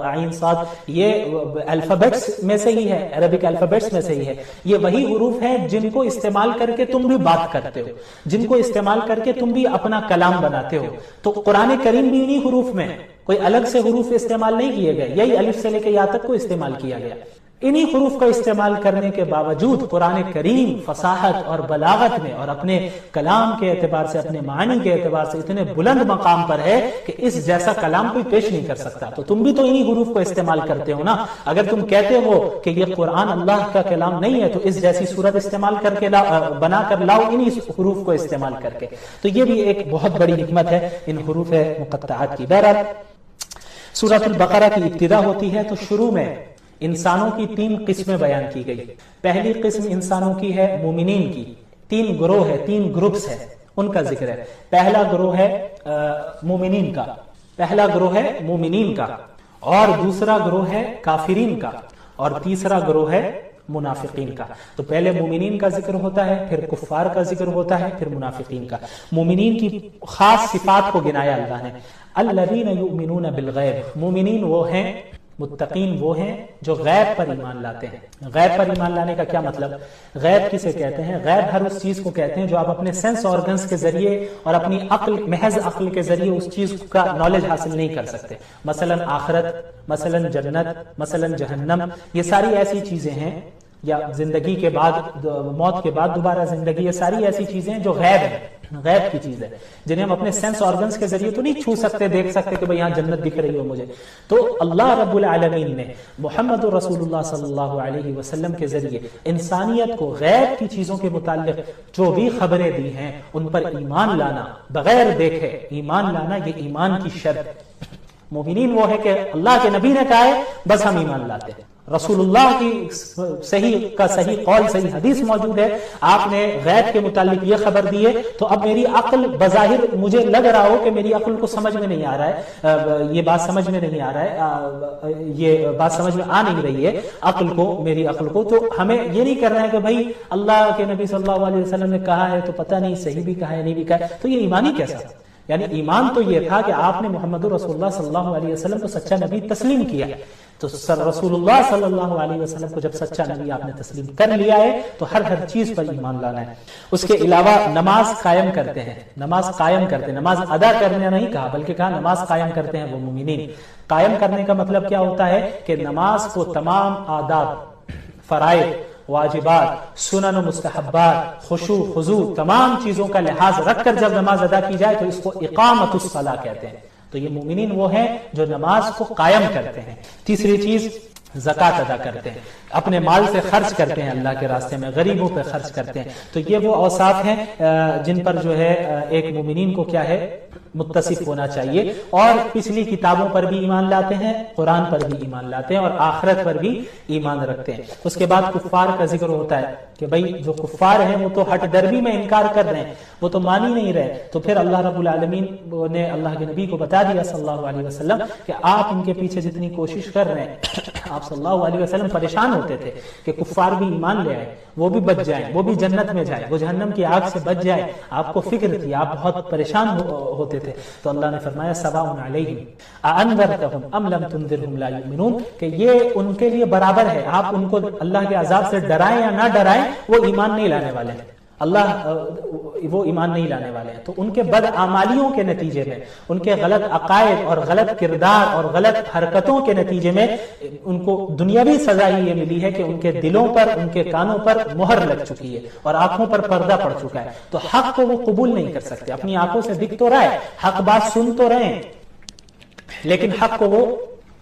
عین صاد، یہ الفابیٹس میں سے ہی ہے، عربک الفابیٹس میں سے ہی ہے. یہ وہی حروف ہیں جن کو استعمال کر کے تم بھی بات کرتے ہو، جن کو استعمال کر کے تم بھی اپنا کلام بناتے ہو. تو قرآن کریم بھی انہی حروف میں، کوئی الگ سے حروف استعمال نہیں کیے گئے، یہی الف سے لے کے یا تک کو استعمال کیا گیا. انہی حروف کا استعمال کرنے کے باوجود قرآن کریم فصاحت اور بلاغت میں اور اپنے کلام کے اعتبار سے، اپنے معنی کے اعتبار سے اتنے بلند مقام پر ہے کہ اس جیسا کلام کوئی پیش نہیں کر سکتا. تو تم بھی تو انہی حروف کو استعمال کرتے ہو نا. اگر تم کہتے ہو کہ یہ قرآن اللہ کا کلام نہیں ہے تو اس جیسی صورت استعمال کر کے بنا کر لاؤ انہی حروف کو استعمال کر کے. تو یہ بھی ایک بہت بڑی حکمت ہے ان حروف مقطعات کی. بہرحال سورۃ البقرہ کی ابتدا ہوتی ہے تو شروع میں انسانوں کی 3 قسمیں بیان کی گئی. پہلی قسم انسانوں کی ہے مومنین کی. 3 گروہ ہے، 3 گروپس ہے، ان کا ذکر ہے. پہلا گروہ ہے مومنین کا، پہلا گروہ ہے مومنین کا، اور دوسرا گروہ ہے کافرین کا، اور تیسرا گروہ ہے منافقین کا. تو پہلے مومنین کا ذکر ہوتا ہے، پھر کفار کا ذکر ہوتا ہے، پھر منافقین کا. مومنین کی خاص صفات کو گنایا اللہ نے. الذین یؤمنون بالغیب، مومنین وہ ہیں، متقین وہ ہیں جو غیب پر ایمان لاتے ہیں. غیب پر ایمان لانے کا کیا مطلب؟ غیب کسے کہتے ہیں؟ غیب ہر اس چیز کو کہتے ہیں جو آپ اپنے سینس آرگنز کے ذریعے اور اپنی عقل، محض عقل کے ذریعے اس چیز کا نالج حاصل نہیں کر سکتے. مثلا آخرت، مثلا جنت، مثلا جہنم، یہ ساری ایسی چیزیں ہیں، یا زندگی کے بعد، موت کے بعد دوبارہ زندگی، یہ ساری ایسی چیزیں جو غیب ہیں، غیب کی چیز ہے، جنہیں ہم اپنے سینس آرگنز کے ذریعے تو نہیں چھو سکتے، دیکھ سکتے کہ بھئی یہاں جنت دکھ رہی ہو مجھے. تو اللہ رب العالمین نے محمد رسول اللہ صلی اللہ علیہ وسلم کے ذریعے انسانیت کو غیب کی چیزوں کے متعلق جو بھی خبریں دی ہیں ان پر ایمان لانا، بغیر دیکھے ایمان لانا، یہ ایمان کی شرط ہے. مومنین وہ ہے کہ اللہ کے نبی نے کہا ہے بس ہم ایمان لاتے ہیں. رسول اللہ کی صحیح قول، صحیح حدیث موجود ہے، آپ نے غیب کے متعلق یہ خبر دی ہے، تو اب میری عقل بظاہر مجھے لگ رہا ہو کہ میری عقل کو سمجھ میں نہیں آ رہا ہے، یہ بات سمجھ میں نہیں آ رہا ہے، یہ بات سمجھ میں آ نہیں رہی ہے عقل کو، میری عقل کو. تو ہمیں یہ نہیں کرنا ہے کہ بھائی اللہ کے نبی صلی اللہ علیہ وسلم نے کہا ہے تو پتہ نہیں صحیح بھی کہا ہے نہیں بھی کہا ہے، تو یہ ایمانی کیسا؟ یعنی ایمان تو یہ تھا کہ آپ نے محمد رسول اللہ صلی اللہ علیہ وسلم کو سچا نبی تسلیم کیا، تو رسول اللہ صلی اللہ علیہ وسلم کو جب سچا نبی آپ نے تسلیم کر لیا ہے تو ہر چیز پر ایمان لانا ہے۔ اس کے علاوہ نماز قائم کرتے ہیں، نماز قائم کرتے ہیں، نماز ادا کرنے نہیں کہا بلکہ کہا نماز قائم کرتے ہیں وہ مومنین۔ قائم کرنے کا مطلب کیا ہوتا ہے کہ نماز کو تمام آداب، فرائض، واجبات، سنن و مستحبات، خشوع خضوع، تمام چیزوں کا لحاظ رکھ کر جب نماز ادا کی جائے تو اس کو اقامت الصلاۃ کہتے ہیں۔ تو یہ مومنین وہ ہیں جو نماز کو قائم کرتے ہیں۔ تیسری چیز زکوٰۃ ادا کرتے ہیں، اپنے مال سے خرچ کرتے ہیں اللہ کے راستے میں، غریبوں پہ خرچ کرتے ہیں۔ تو یہ وہ اوصاف ہیں جن پر جو ہے ایک مومنین کو کیا ہے متصف ہونا چاہیے، اور پچھلی کتابوں پر بھی ایمان لاتے ہیں، قرآن پر بھی ایمان لاتے ہیں، اور آخرت پر بھی ایمان رکھتے ہیں۔ اس کے بعد کفار کا ذکر ہوتا ہے کہ بھئی جو کفار ہیں وہ تو ہٹ دربی میں انکار کر رہے ہیں، وہ تو مان ہی نہیں رہے، تو پھر اللہ رب العالمین نے اللہ کے نبی کو بتا دیا صلی اللہ علیہ وسلم کہ آپ ان کے پیچھے جتنی کوشش کر رہے ہیں، آپ صلی اللہ علیہ وسلم پریشان ہوتے تھے کہ کفار بھی ایمان لے آئے، وہ بھی بچ جائیں، وہ بھی جنت میں جائیں، وہ جہنم کی آگ سے بچ جائیں، آپ کو فکر تھی، آپ بہت پریشان ہوتے تھے۔ تو اللہ نے فرمایا سواء علیہم اانذرتہم ام لم تنذرہم لا یؤمنون، کہ یہ ان کے لیے برابر ہے، آپ ان کو اللہ کے عذاب سے ڈرائیں یا نہ ڈرائیں، وہ ایمان نہیں لانے والے ہیں، وہ ایمان نہیں لانے والے ہیں۔ تو ان کے بدعمالیوں کے نتیجے میں، ان کے غلط عقائد اور غلط کردار اور غلط حرکتوں کے نتیجے میں ان کو دنیاوی سزا یہ ملی ہے کہ ان کے دلوں پر، ان کے کانوں پر مہر لگ چکی ہے اور آنکھوں پر پردہ پڑ چکا ہے، تو حق کو وہ قبول نہیں کر سکتے۔ اپنی آنکھوں سے دکھ تو رہا ہے، حق بات سن تو رہے ہیں، لیکن حق کو وہ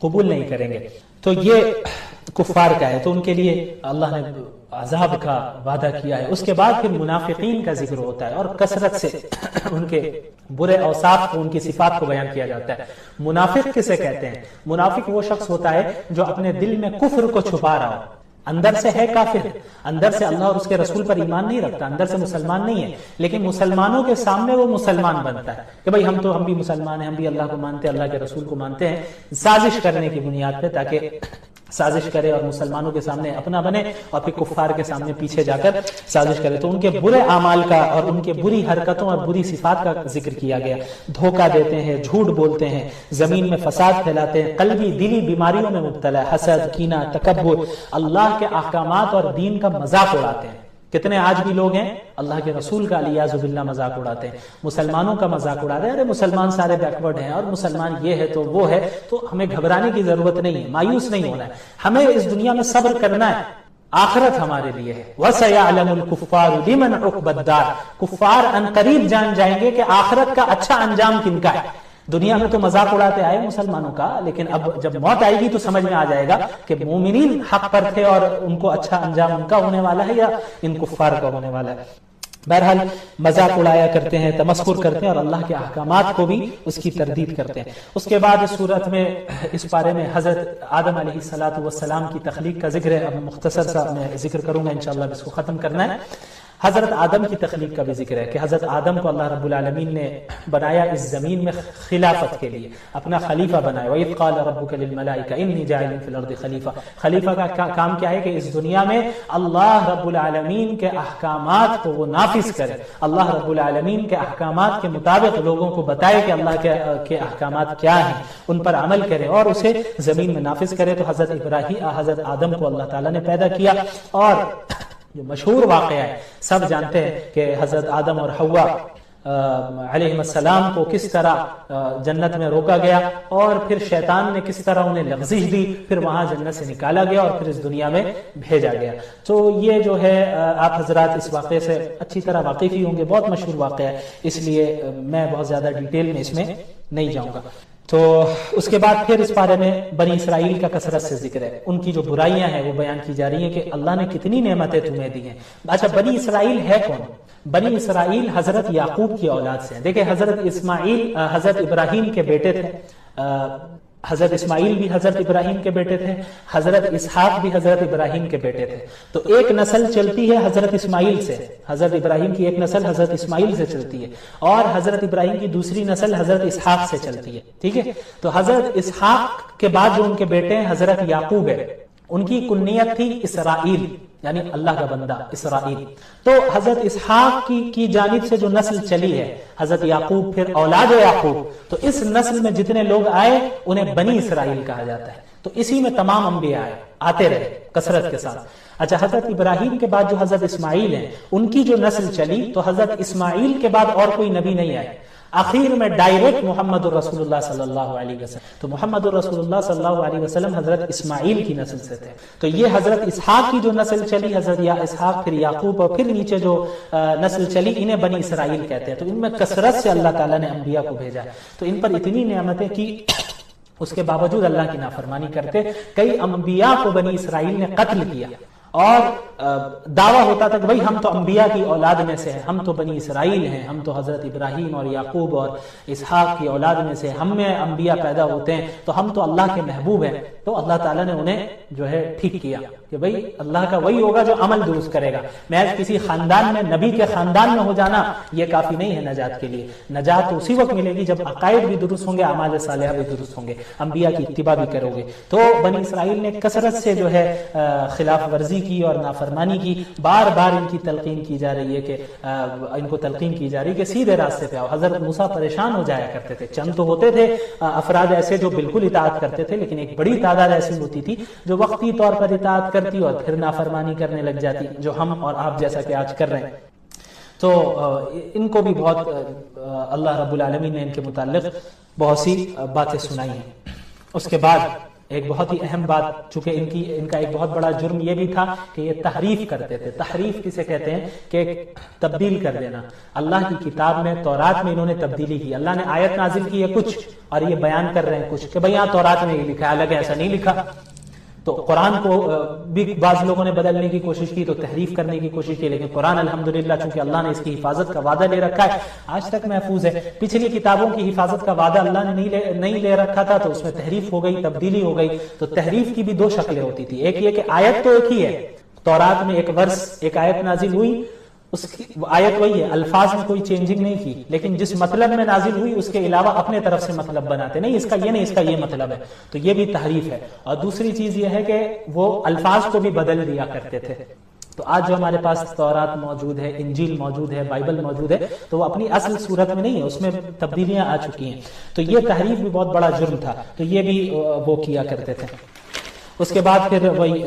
قبول نہیں کریں گے۔ تو یہ کفار کا ہے، تو ان کے لیے اللہ نے عذاب کا وعدہ کیا ہے۔ اس کے بعد پھر منافقین کا ذکر ہوتا ہے اور کثرت سے ان کے برے اوصاف کو، ان کی صفات کو بیان کیا جاتا ہے۔ منافق کسے کہتے ہیں؟ منافق وہ شخص ہوتا ہے جو اپنے دل میں کفر کو چھپا رہا ہو، اندر سے ہے کافر، اندر سے اللہ اور اس کے رسول پر ایمان نہیں رکھتا، اندر سے مسلمان نہیں ہے، لیکن مسلمانوں کے سامنے وہ مسلمان بنتا ہے کہ بھئی ہم بھی مسلمان ہیں، ہم بھی اللہ کو مانتے ہیں، اللہ کے رسول کو مانتے ہیں، سازش کرنے کی بنیاد پہ، تاکہ سازش کرے اور مسلمانوں کے سامنے اپنا بنے اور پھر کفار کے سامنے پیچھے جا کر سازش کرے۔ تو ان کے برے اعمال کا اور ان کے بری حرکتوں اور بری صفات کا ذکر کیا گیا۔ دھوکہ دیتے ہیں، جھوٹ بولتے ہیں، زمین میں فساد پھیلاتے ہیں، قلبی دلی بیماریوں میں مبتلا ہے، حسد، کینہ، تکبر، اللہ کے احکامات اور دین کا مذاق اڑاتے ہیں۔ کتنے آج بھی لوگ ہیں اللہ کے رسول کا علیاذ باللہ مذاق اڑاتے ہیں، مسلمانوں کا مذاق اڑاتے ہیں، ارے مسلمان سارے بیکورڈ ہیں اور مسلمان یہ ہے تو وہ ہے۔ تو ہمیں گھبرانے کی ضرورت نہیں ہے، مایوس نہیں ہونا ہے، ہمیں اس دنیا میں صبر کرنا ہے، آخرت ہمارے لیے ہے۔ وَسَيَعْلَمُ الْكُفَّارُ لِمَنْ عُقْبَى الدَّارِ، کفار ان قریب جان جائیں گے کہ آخرت کا اچھا انجام کن کا ہے۔ دنیا میں تو مذاق اڑاتے آئے مسلمانوں کا، لیکن اب جب موت آئے گی تو سمجھ میں آ جائے گا کہ مومنین حق پر تھے اور ان کو اچھا انجام ان کا ہونے والا ہے یا ان کفار کا ہونے والا ہے۔ بہرحال مذاق اڑایا کرتے ہیں، تمسخر کرتے ہیں اور اللہ کے احکامات کو بھی اس کی تردید کرتے ہیں۔ اس کے بعد اس صورت میں، اس پارے میں حضرت آدم علیہ السلام کی تخلیق کا ذکر ہے۔ اب مختصر سا میں ذکر کروں گا، انشاءاللہ اس کو ختم کرنا ہے۔ حضرت آدم کی تخلیق کا بھی ذکر ہے کہ حضرت آدم کو اللہ رب العالمین نے بنایا اس زمین میں خلافت کے لیے، اپنا خلیفہ بنایا۔ وَإِذْ قَالَ رَبُّكَ لِلْمَلَائِكَةِ إِنِّي جَاعِلٌ فِي الْأَرْضِ خَلِيفَةً، خلیفہ کا کام کیا ہے کہ اس دنیا میں اللہ رب العالمین کے احکامات کو وہ نافذ کرے، اللہ رب العالمین کے احکامات کے مطابق لوگوں کو بتائے کہ اللہ کے احکامات کیا ہیں، ان پر عمل کرے اور اسے زمین میں نافذ کرے۔ تو حضرت آدم کو اللہ تعالیٰ نے پیدا کیا، اور جو مشہور واقعہ ہے سب جانتے ہیں کہ حضرت آدم اور حوا علیہ السلام کو کس طرح جنت میں روکا گیا اور پھر شیطان نے کس طرح انہیں لغزش دی، پھر وہاں جنت سے نکالا گیا اور پھر اس دنیا میں بھیجا گیا۔ تو یہ جو ہے آپ حضرات اس واقعے سے اچھی طرح واقف ہی ہوں گے، بہت مشہور واقعہ ہے، اس لیے میں بہت زیادہ ڈیٹیل میں اس میں نہیں جاؤں گا۔ تو اس کے بعد پھر اس بارے میں بنی اسرائیل کا کثرت سے ذکر ہے، ان کی جو برائیاں ہیں وہ بیان کی جا رہی ہیں کہ اللہ نے کتنی نعمتیں تمہیں دی ہیں۔ اچھا، بنی اسرائیل ہے کون؟ بنی اسرائیل حضرت یعقوب کی اولاد سے ہیں۔ دیکھیں حضرت اسماعیل حضرت ابراہیم کے بیٹے تھے، حضرت اسماعیل بھی حضرت ابراہیم کے بیٹے تھے، حضرت اسحاق بھی حضرت ابراہیم کے بیٹے تھے۔ تو ایک نسل چلتی ہے حضرت اسماعیل سے، حضرت ابراہیم کی ایک نسل حضرت اسماعیل سے چلتی ہے، اور حضرت ابراہیم کی دوسری نسل حضرت اسحاق سے چلتی ہے، ٹھیک ہے۔ تو حضرت اسحاق کے بعد جو ان کے بیٹے ہیں حضرت یعقوب ہے، ان کی کنیت تھی اسرائیل، یعنی اللہ کا بندہ اسرائیل. تو حضرت اسحاق کی جانب سے جو نسل چلی ہے حضرت یعقوب پھر اولاد یعقوب, تو اس نسل میں جتنے لوگ آئے انہیں بنی اسرائیل کہا جاتا ہے. تو اسی میں تمام انبیاء آتے رہے کثرت کے ساتھ. اچھا, حضرت ابراہیم کے بعد جو حضرت اسماعیل ہیں ان کی جو نسل چلی, تو حضرت اسماعیل کے بعد اور کوئی نبی نہیں آئے, آخر میں ڈائریکٹ محمد الرسول اللہ صلی اللہ علیہ وسلم. تو محمد الرسول اللہ صلی اللہ علیہ وسلم حضرت اسماعیل کی نسل سے تھے. تو یہ حضرت اسحاق کی جو نسل چلی, حضرت اسحاق پھر یعقوب اور پھر نیچے جو نسل چلی, انہیں بنی اسرائیل کہتے ہیں. تو ان میں کثرت سے اللہ تعالیٰ نے انبیاء کو بھیجا. تو ان پر اتنی نعمتیں کی, اس کے باوجود اللہ کی نافرمانی کرتے. کئی انبیاء کو بنی اسرائیل نے قتل کیا اور دعویٰ ہوتا تھا کہ بھئی ہم تو انبیاء کی اولاد میں سے ہیں, ہم تو بنی اسرائیل ہیں, ہم تو حضرت ابراہیم اور یعقوب اور اسحاق کی اولاد میں سے, ہم میں انبیاء پیدا ہوتے ہیں, تو ہم تو اللہ کے محبوب ہیں. تو اللہ تعالیٰ نے انہیں جو ہے ٹھیک کیا کہ بھئی اللہ کا وہی ہوگا جو عمل درست کرے گا. محض کسی خاندان میں, نبی کے خاندان میں ہو جانا یہ کافی نہیں ہے نجات کے لیے. نجات تو اسی وقت ملے گی جب عقائد بھی درست ہوں گے, اعمال صالحہ بھی درست ہوں گے, انبیاء کی اتباع بھی کرو گے. تو بنی اسرائیل نے کثرت سے جو ہے خلاف ورزی کی اور نافرمانی کی. بار بار ان کی تلقین کی جا رہی ہے کہ ان کو تلقین کی جا رہی ہے کہ سیدھے راستے پہ آؤ. حضرت موسیٰ پریشان ہو جایا کرتے تھے. چند تو ہوتے تھے افراد ایسے جو بالکل اطاعت کرتے تھے, لیکن ایک بڑی تعداد ایسی ہوتی تھی جو وقتی طور پر اطاعت کرتی اور پھر نافرمانی کرنے لگ جاتی, جو ہم اور آپ جیسا کہ آج کر رہے ہیں. تو ان کو بھی بہت اللہ رب العالمین نے ان کے متعلق بہت سی باتیں سنائی ہیں. اس کے بعد ایک بہت ہی اہم بات, چونکہ ان کا ایک بہت بڑا جرم یہ بھی تھا کہ یہ تحریف کرتے تھے. تحریف کسے کہتے ہیں کہ تبدیل کر دینا. اللہ کی کتاب میں تورات میں انہوں نے تبدیلی کی. اللہ نے آیت نازل کی ہے کچھ اور یہ بیان کر رہے ہیں کچھ کہ بھئی یہاں تورات میں یہ لکھا ہے, الگ ایسا نہیں لکھا. تو قرآن کو بھی بعض لوگوں نے بدلنے کی کوشش کی, تو تحریف کرنے کی کوشش کی, لیکن قرآن الحمدللہ چونکہ اللہ نے اس کی حفاظت کا وعدہ لے رکھا ہے آج تک محفوظ ہے. پچھلی کتابوں کی حفاظت کا وعدہ اللہ نے نہیں لے رکھا تھا, تو اس میں تحریف ہو گئی, تبدیلی ہو گئی. تو تحریف کی بھی دو شکلیں ہوتی تھی. ایک یہ کہ آیت تو ایک ہی ہے, تورات میں ایک ورس ایک آیت نازل ہوئی, اس کی آیت وہی ہے, الفاظ میں کوئی چینجنگ نہیں کی, لیکن جس مطلب میں نازل ہوئی اس کے علاوہ اپنے طرف سے مطلب بناتے, نہیں اس کا یہ نہیں, اس کا یہ مطلب ہے. تو یہ بھی تحریف ہے. اور دوسری چیز یہ ہے کہ وہ الفاظ کو بھی بدل دیا کرتے تھے. تو آج جو ہمارے پاس تورات موجود ہے, انجیل موجود ہے, بائبل موجود ہے, تو وہ اپنی اصل صورت میں نہیں ہے, اس میں تبدیلیاں آ چکی ہیں. تو یہ تحریف بھی بہت بڑا جرم تھا. تو یہ بھی وہ کیا کرتے تھے. اس کے بعد پھر وہی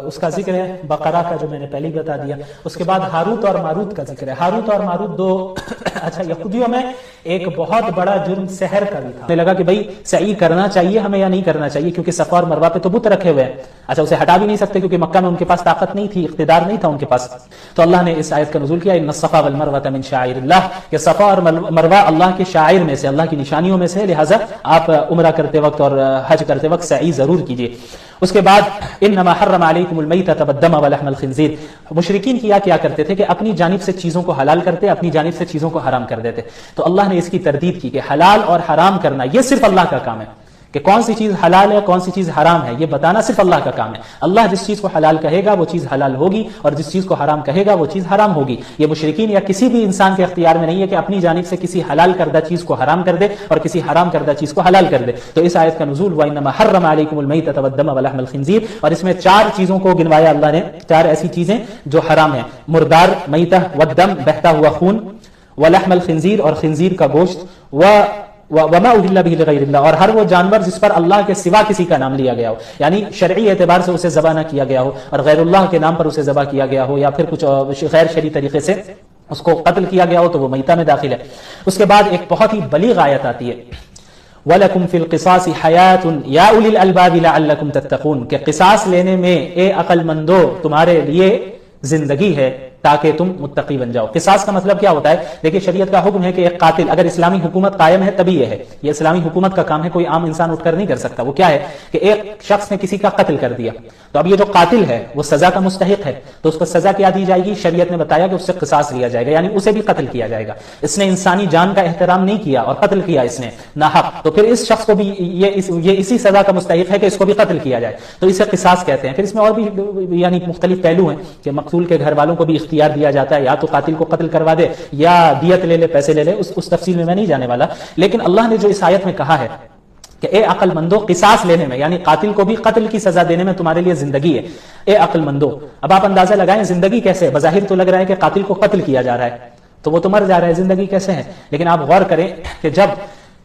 اس کا ذکر ہے بقرہ کا جو میں نے پہلے بتا دیا. اس کے بعد ہاروت اور ماروت کا ذکر ہے. ہاروت اور ماروت دو اچھا, یہودیوں میں ایک بہت بڑا جرم سحر کا بھی تھا. ہمیں لگا کہ بھئی سعی کرنا چاہیے ہمیں یا نہیں کرنا چاہیے, کیونکہ صفا اور مروہ پہ تو بت رکھے ہوئے ہیں. اچھا, اسے ہٹا بھی نہیں سکتے کیونکہ مکہ میں ان کے پاس طاقت نہیں تھی, اقتدار نہیں تھا ان کے پاس. تو اللہ نے اس آیت کا نزول کیا, ان الصفا والمروہ من شعائر اللہ, کہ صفا اور مروہ اللہ کے شعائر میں سے, اللہ کی نشانیوں میں سے, لہٰذا آپ عمرہ کرتے وقت اور حج کرتے وقت سعی ضرور کیجیے. اس کے بعد انما حرم علیکم المیتۃ والدم ولحم الخنزیر. مشرکین کیا کرتے تھے کہ اپنی جانب سے چیزوں کو حلال کرتے, اپنی جانب سے چیزوں کو حرام کر دیتے. تو اللہ نے اس کی تردید کی کہ حلال اور حرام کرنا یہ صرف اللہ کا کام ہے, کہ کون سی چیز حلال ہے کون سی چیز حرام ہے یہ بتانا صرف اللہ کا کام ہے. اللہ جس چیز کو حلال کہے گا وہ چیز حلال ہوگی, اور جس چیز کو حرام کہے گا وہ چیز حرام ہوگی. یہ مشرکین یا کسی بھی انسان کے اختیار میں نہیں ہے کہ اپنی جانب سے کسی حلال کردہ چیز کو حرام کر دے اور کسی حرام کردہ چیز کو حلال کر دے. تو اس آیت کا نزول ہوا انما حرم علیکم المیتۃ والدم ولحم الخنزیر, اور اس میں 4 چیزوں کو گنوایا اللہ نے, 4 ایسی چیزیں جو حرام ہیں. مردار, میتہ, والدم بہتا ہوا خون, ولحم الخنزیر اور خنزیر کا گوشت, وما اہل به لغیر اللہ, اور ہر وہ جانور جس پر اللہ کے سوا کسی کا نام لیا گیا ہو, یعنی شرعی اعتبار سے اسے ذبح نہ کیا گیا ہو اور غیر اللہ کے نام پر اسے ذبح کیا گیا ہو, یا پھر کچھ غیر شرعی طریقے سے اس کو قتل کیا گیا ہو, تو وہ میتہ میں داخل ہے. اس کے بعد ایک بہت ہی بلیغ آیت آتی ہے, وَلَكُمْ فِي الْقِصَاصِ حَيَاةٌ يَا أُولِي الْأَلْبَابِ لَعَلَّكُمْ تَتَّقُونَ, کہ قصاص لینے میں اے عقل مندو تمہارے لیے زندگی ہے تاکہ تم متقی بن جاؤ. قصاص کا مطلب کیا ہوتا ہے؟ دیکھیں شریعت کا حکم ہے کہ ایک قاتل, اگر اسلامی حکومت قائم ہے تبھی یہ ہے, یہ اسلامی حکومت کا کام ہے, کوئی عام انسان اٹھ کر نہیں کر سکتا. وہ کیا ہے کہ ایک شخص نے کسی کا قتل کر دیا, تو اب یہ جو قاتل ہے وہ سزا کا مستحق ہے, تو اس کو سزا کیا دی جائے گی؟ شریعت نے بتایا کہ اس سے قصاص لیا جائے گا, یعنی اسے بھی قتل کیا جائے گا. اس نے انسانی جان کا احترام نہیں کیا اور قتل کیا اس نے ناحق, تو پھر اس شخص کو بھی یہ اسی سزا کا مستحق ہے کہ اس کو بھی قتل کیا جائے, تو اسے قصاص کہتے ہیں. پھر اس میں اور بھی یعنی مختلف پہلو ہیں کہ مقتول کے گھر والوں کو بھی اختیار دیا جاتا ہے, یا تو قاتل کو قتل کروا دے یا دیت لے لے, پیسے لے لے, اس تفصیل میں نہیں جانے والا. لیکن اللہ نے جو اس آیت میں کہا ہے کہ اے عقل مندو قصاص لینے میں، یعنی قاتل کو بھی قتل کی سزا دینے میں تمہارے لیے زندگی ہے، اے عقل مندو۔ اب آپ اندازہ لگائیں زندگی کیسے؟ بظاہر تو لگ رہا ہے کہ قاتل کو قتل کیا جا رہا ہے تو وہ تو مر جا رہا ہے، زندگی کیسے ہے؟ لیکن آپ غور کریں کہ جب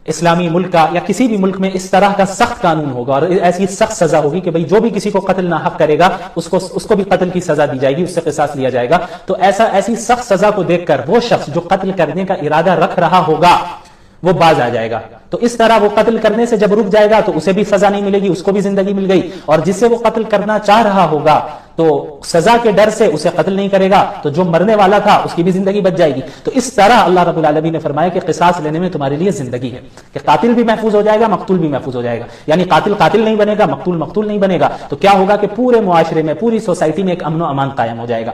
اسلامی ملک کا یا کسی بھی ملک میں اس طرح کا سخت قانون ہوگا اور ایسی سخت سزا ہوگی کہ بھئی جو بھی کسی کو قتل ناحق کرے گا اس کو بھی قتل کی سزا دی جائے گی، اس سے قصاص لیا جائے گا، تو ایسی سخت سزا کو دیکھ کر وہ شخص جو قتل کرنے کا ارادہ رکھ رہا ہوگا وہ باز آ جائے گا۔ تو اس طرح وہ قتل کرنے سے جب رک جائے گا تو اسے بھی سزا نہیں ملے گی، اس کو بھی زندگی مل گئی، اور جس سے وہ قتل کرنا چاہ رہا ہوگا تو سزا کے ڈر سے اسے قتل نہیں کرے گا، تو جو مرنے والا تھا اس کی بھی زندگی بچ جائے گی۔ تو اس طرح اللہ رب العالمین نے فرمایا کہ قصاص لینے میں تمہارے لیے زندگی ہے، کہ قاتل بھی محفوظ ہو جائے گا، مقتول بھی محفوظ ہو جائے گا، یعنی قاتل قاتل نہیں بنے گا، مقتول مقتول نہیں بنے گا، تو کیا ہوگا کہ پورے معاشرے میں، پوری سوسائٹی میں ایک امن و امان قائم ہو جائے گا۔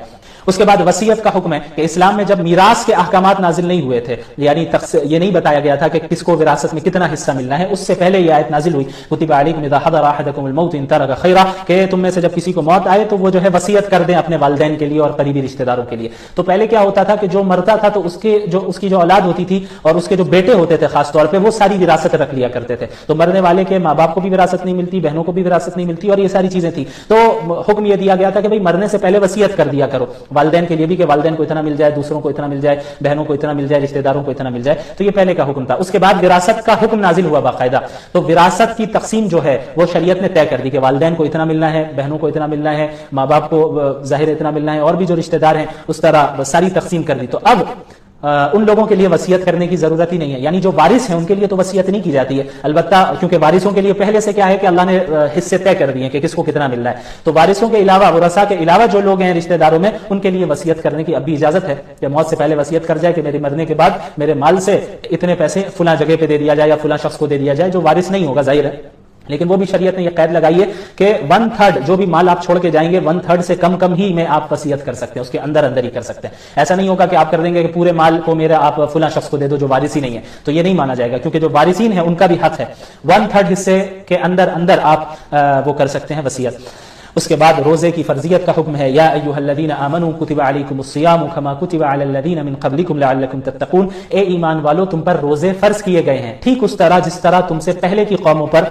اس کے بعد وصیت کا حکم ہے کہ اسلام میں جب میراث کے احکامات نازل نہیں ہوئے تھے، یعنی یہ نہیں بتایا گیا تھا کہ کس کو وراثت میں کتنا حصہ ملنا ہے، اس سے پہلے یہ آیت نازل ہوئی کتب علیکم اذا حضر احدکم الموت ان ترک خیرا، کہ تم میں سے جب کسی کو موت آئے تو وہ جو ہے وصیت کر دیں اپنے والدین کے لیے اور قریبی رشتہ داروں کے لیے۔ تو پہلے کیا ہوتا تھا کہ جو مرتا تھا تو اس کی جو اولاد ہوتی تھی اور اس کے جو بیٹے ہوتے تھے خاص طور پہ وہ ساری وراثت رکھ لیا کرتے تھے، تو مرنے والے کے ماں باپ کو بھی وراثت نہیں ملتی، بہنوں کو بھی وراثت نہیں ملتی، اور یہ ساری چیزیں تھی۔ تو حکم یہ دیا گیا تھا کہ بھئی مرنے سے پہلے وصیت کر دیا کرو والدین کے لیے بھی، کہ والدین کو اتنا مل جائے، دوسروں کو اتنا مل جائے، بہنوں کو اتنا مل جائے، رشتہ داروں کو اتنا مل جائے، تو یہ پہلے کا حکم تھا۔ اس کے بعد وراثت کا حکم نازل ہوا باقاعدہ، تو وراثت کی تقسیم جو ہے وہ شریعت نے طے کر دی کہ والدین کو اتنا ملنا ہے، بہنوں کو اتنا ملنا ہے، ماں باپ کو ظاہر اتنا ملنا ہے، اور بھی جو رشتہ دار ہیں اس طرح ساری تقسیم کر دی۔ تو اب ان لوگوں کے لیے وصیت کرنے کی ضرورت ہی نہیں ہے، یعنی جو وارث ہیں ان کے لیے تو وصیت نہیں کی جاتی ہے، البتہ کیونکہ وارثوں کے لیے پہلے سے کیا ہے کہ اللہ نے حصے طے کر دیے کہ کس کو کتنا مل رہا ہے، تو وارثوں کے علاوہ، ورثاء کے علاوہ جو لوگ ہیں رشتہ داروں میں، ان کے لیے وصیت کرنے کی اب بھی اجازت ہے کہ موت سے پہلے وصیت کر جائے کہ میرے مرنے کے بعد میرے مال سے اتنے پیسے فلاں جگہ پہ دے دیا جائے یا فلاں شخص کو دے دیا جائے، جو وارث نہیں ہوگا ظاہر ہے، لیکن وہ بھی شریعت نے یہ قید لگائی ہے کہ 1/3 جو بھی مال آپ چھوڑ کے جائیں گے 1/3 سے کم ہی میں آپ وصیت کر سکتے ہیں، اس کے اندر ہی کر سکتے ہیں۔ ایسا نہیں ہوگا کہ آپ کر دیں گے کہ پورے مال کو میرا آپ فلاں شخص کو دے دو جو وارث ہی نہیں ہے، تو یہ نہیں مانا جائے گا، کیونکہ جو وارثین ہیں ان کا بھی حق ہے، 1/3 حصے کے اندر آپ وہ کر سکتے ہیں وصیت۔ اس کے بعد روزے کی فرضیت کا حکم ہے، یا ایھا الذین آمنوا کتب علیکم الصیام کما کتب علی الذین من قبلکم لعلکم تتقون، اے ایمان والو تم پر روزے فرض کیے گئے ہیں ٹھیک اس طرح جس طرح تم سے پہلے کی قوموں پر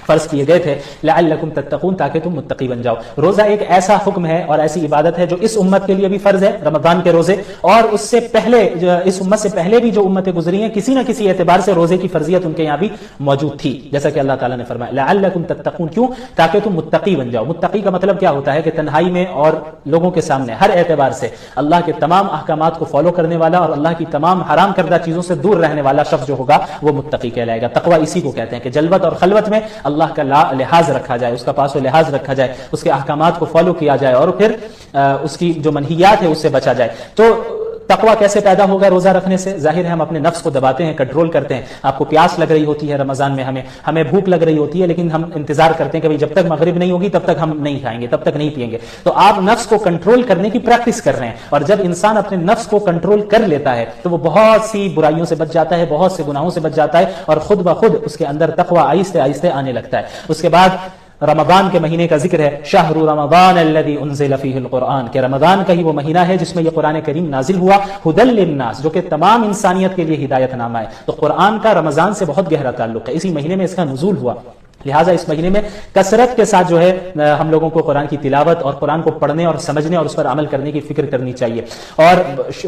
فرض کیے گئے تھے، لعلکم تتقون تاکہ تم متقی بن جاؤ۔ روزہ ایک ایسا حکم ہے اور ایسی عبادت ہے جو اس امت کے لیے بھی فرض ہے، رمضان کے روزے، اور اس سے پہلے اس امت سے پہلے بھی جو امتیں گزری ہیں کسی نہ کسی اعتبار سے روزے کی فرضیت ان کے یہاں بھی موجود تھی، جیسا کہ اللہ تعالیٰ نے فرمایا لعلکم تتقون، کیوں؟ تاکہ تم متقی بن جاؤ۔ متقی کا مطلب کیا ہوتا ہے کہ تنہائی میں اور لوگوں کے سامنے ہر اعتبار سے اللہ کے تمام احکامات کو فالو کرنے والا اور اللہ کی تمام حرام کردہ چیزوں سے دور رہنے والا شخص جو ہوگا وہ متقی کہلائے گا۔ تقویٰ اسی کو کہتے ہیں کہ جلوت اور خلوت میں اللہ کا لحاظ رکھا جائے، اس کا پاس و لحاظ رکھا جائے، اس کے احکامات کو فالو کیا جائے، اور پھر اس کی جو منہیات ہے اس سے بچا جائے۔ تو تقویٰ کیسے پیدا ہوگا روزہ رکھنے سے؟ ظاہر ہے ہم اپنے نفس کو دباتے ہیں، کنٹرول کرتے ہیں۔ آپ کو پیاس لگ رہی ہوتی ہے رمضان میں، ہمیں بھوک لگ رہی ہوتی ہے، لیکن ہم انتظار کرتے ہیں کہ جب تک مغرب نہیں ہوگی تب تک ہم نہیں کھائیں گے، تب تک نہیں پیئیں گے۔ تو آپ نفس کو کنٹرول کرنے کی پریکٹس کر رہے ہیں، اور جب انسان اپنے نفس کو کنٹرول کر لیتا ہے تو وہ بہت سی برائیوں سے بچ جاتا ہے، بہت سے گناہوں سے بچ جاتا ہے، اور خود بخود اس کے اندر تقویٰ آہستہ آہستہ آنے لگتا ہے۔ اس کے بعد رمضان کے مہینے کا ذکر ہے، شہر رمضان الذی انزل فیہ القرآن، کہ رمضان کا ہی وہ مہینہ ہے جس میں یہ قرآن کریم نازل ہوا، ھدی للناس، جو کہ تمام انسانیت کے لیے ہدایت نامہ ہے۔ تو قرآن کا رمضان سے بہت گہرا تعلق ہے، اسی مہینے میں اس کا نزول ہوا، لہٰذا اس مہینے میں کثرت کے ساتھ جو ہے ہم لوگوں کو قرآن کی تلاوت اور قرآن کو پڑھنے اور سمجھنے اور اس پر عمل کرنے کی فکر کرنی چاہیے۔ اور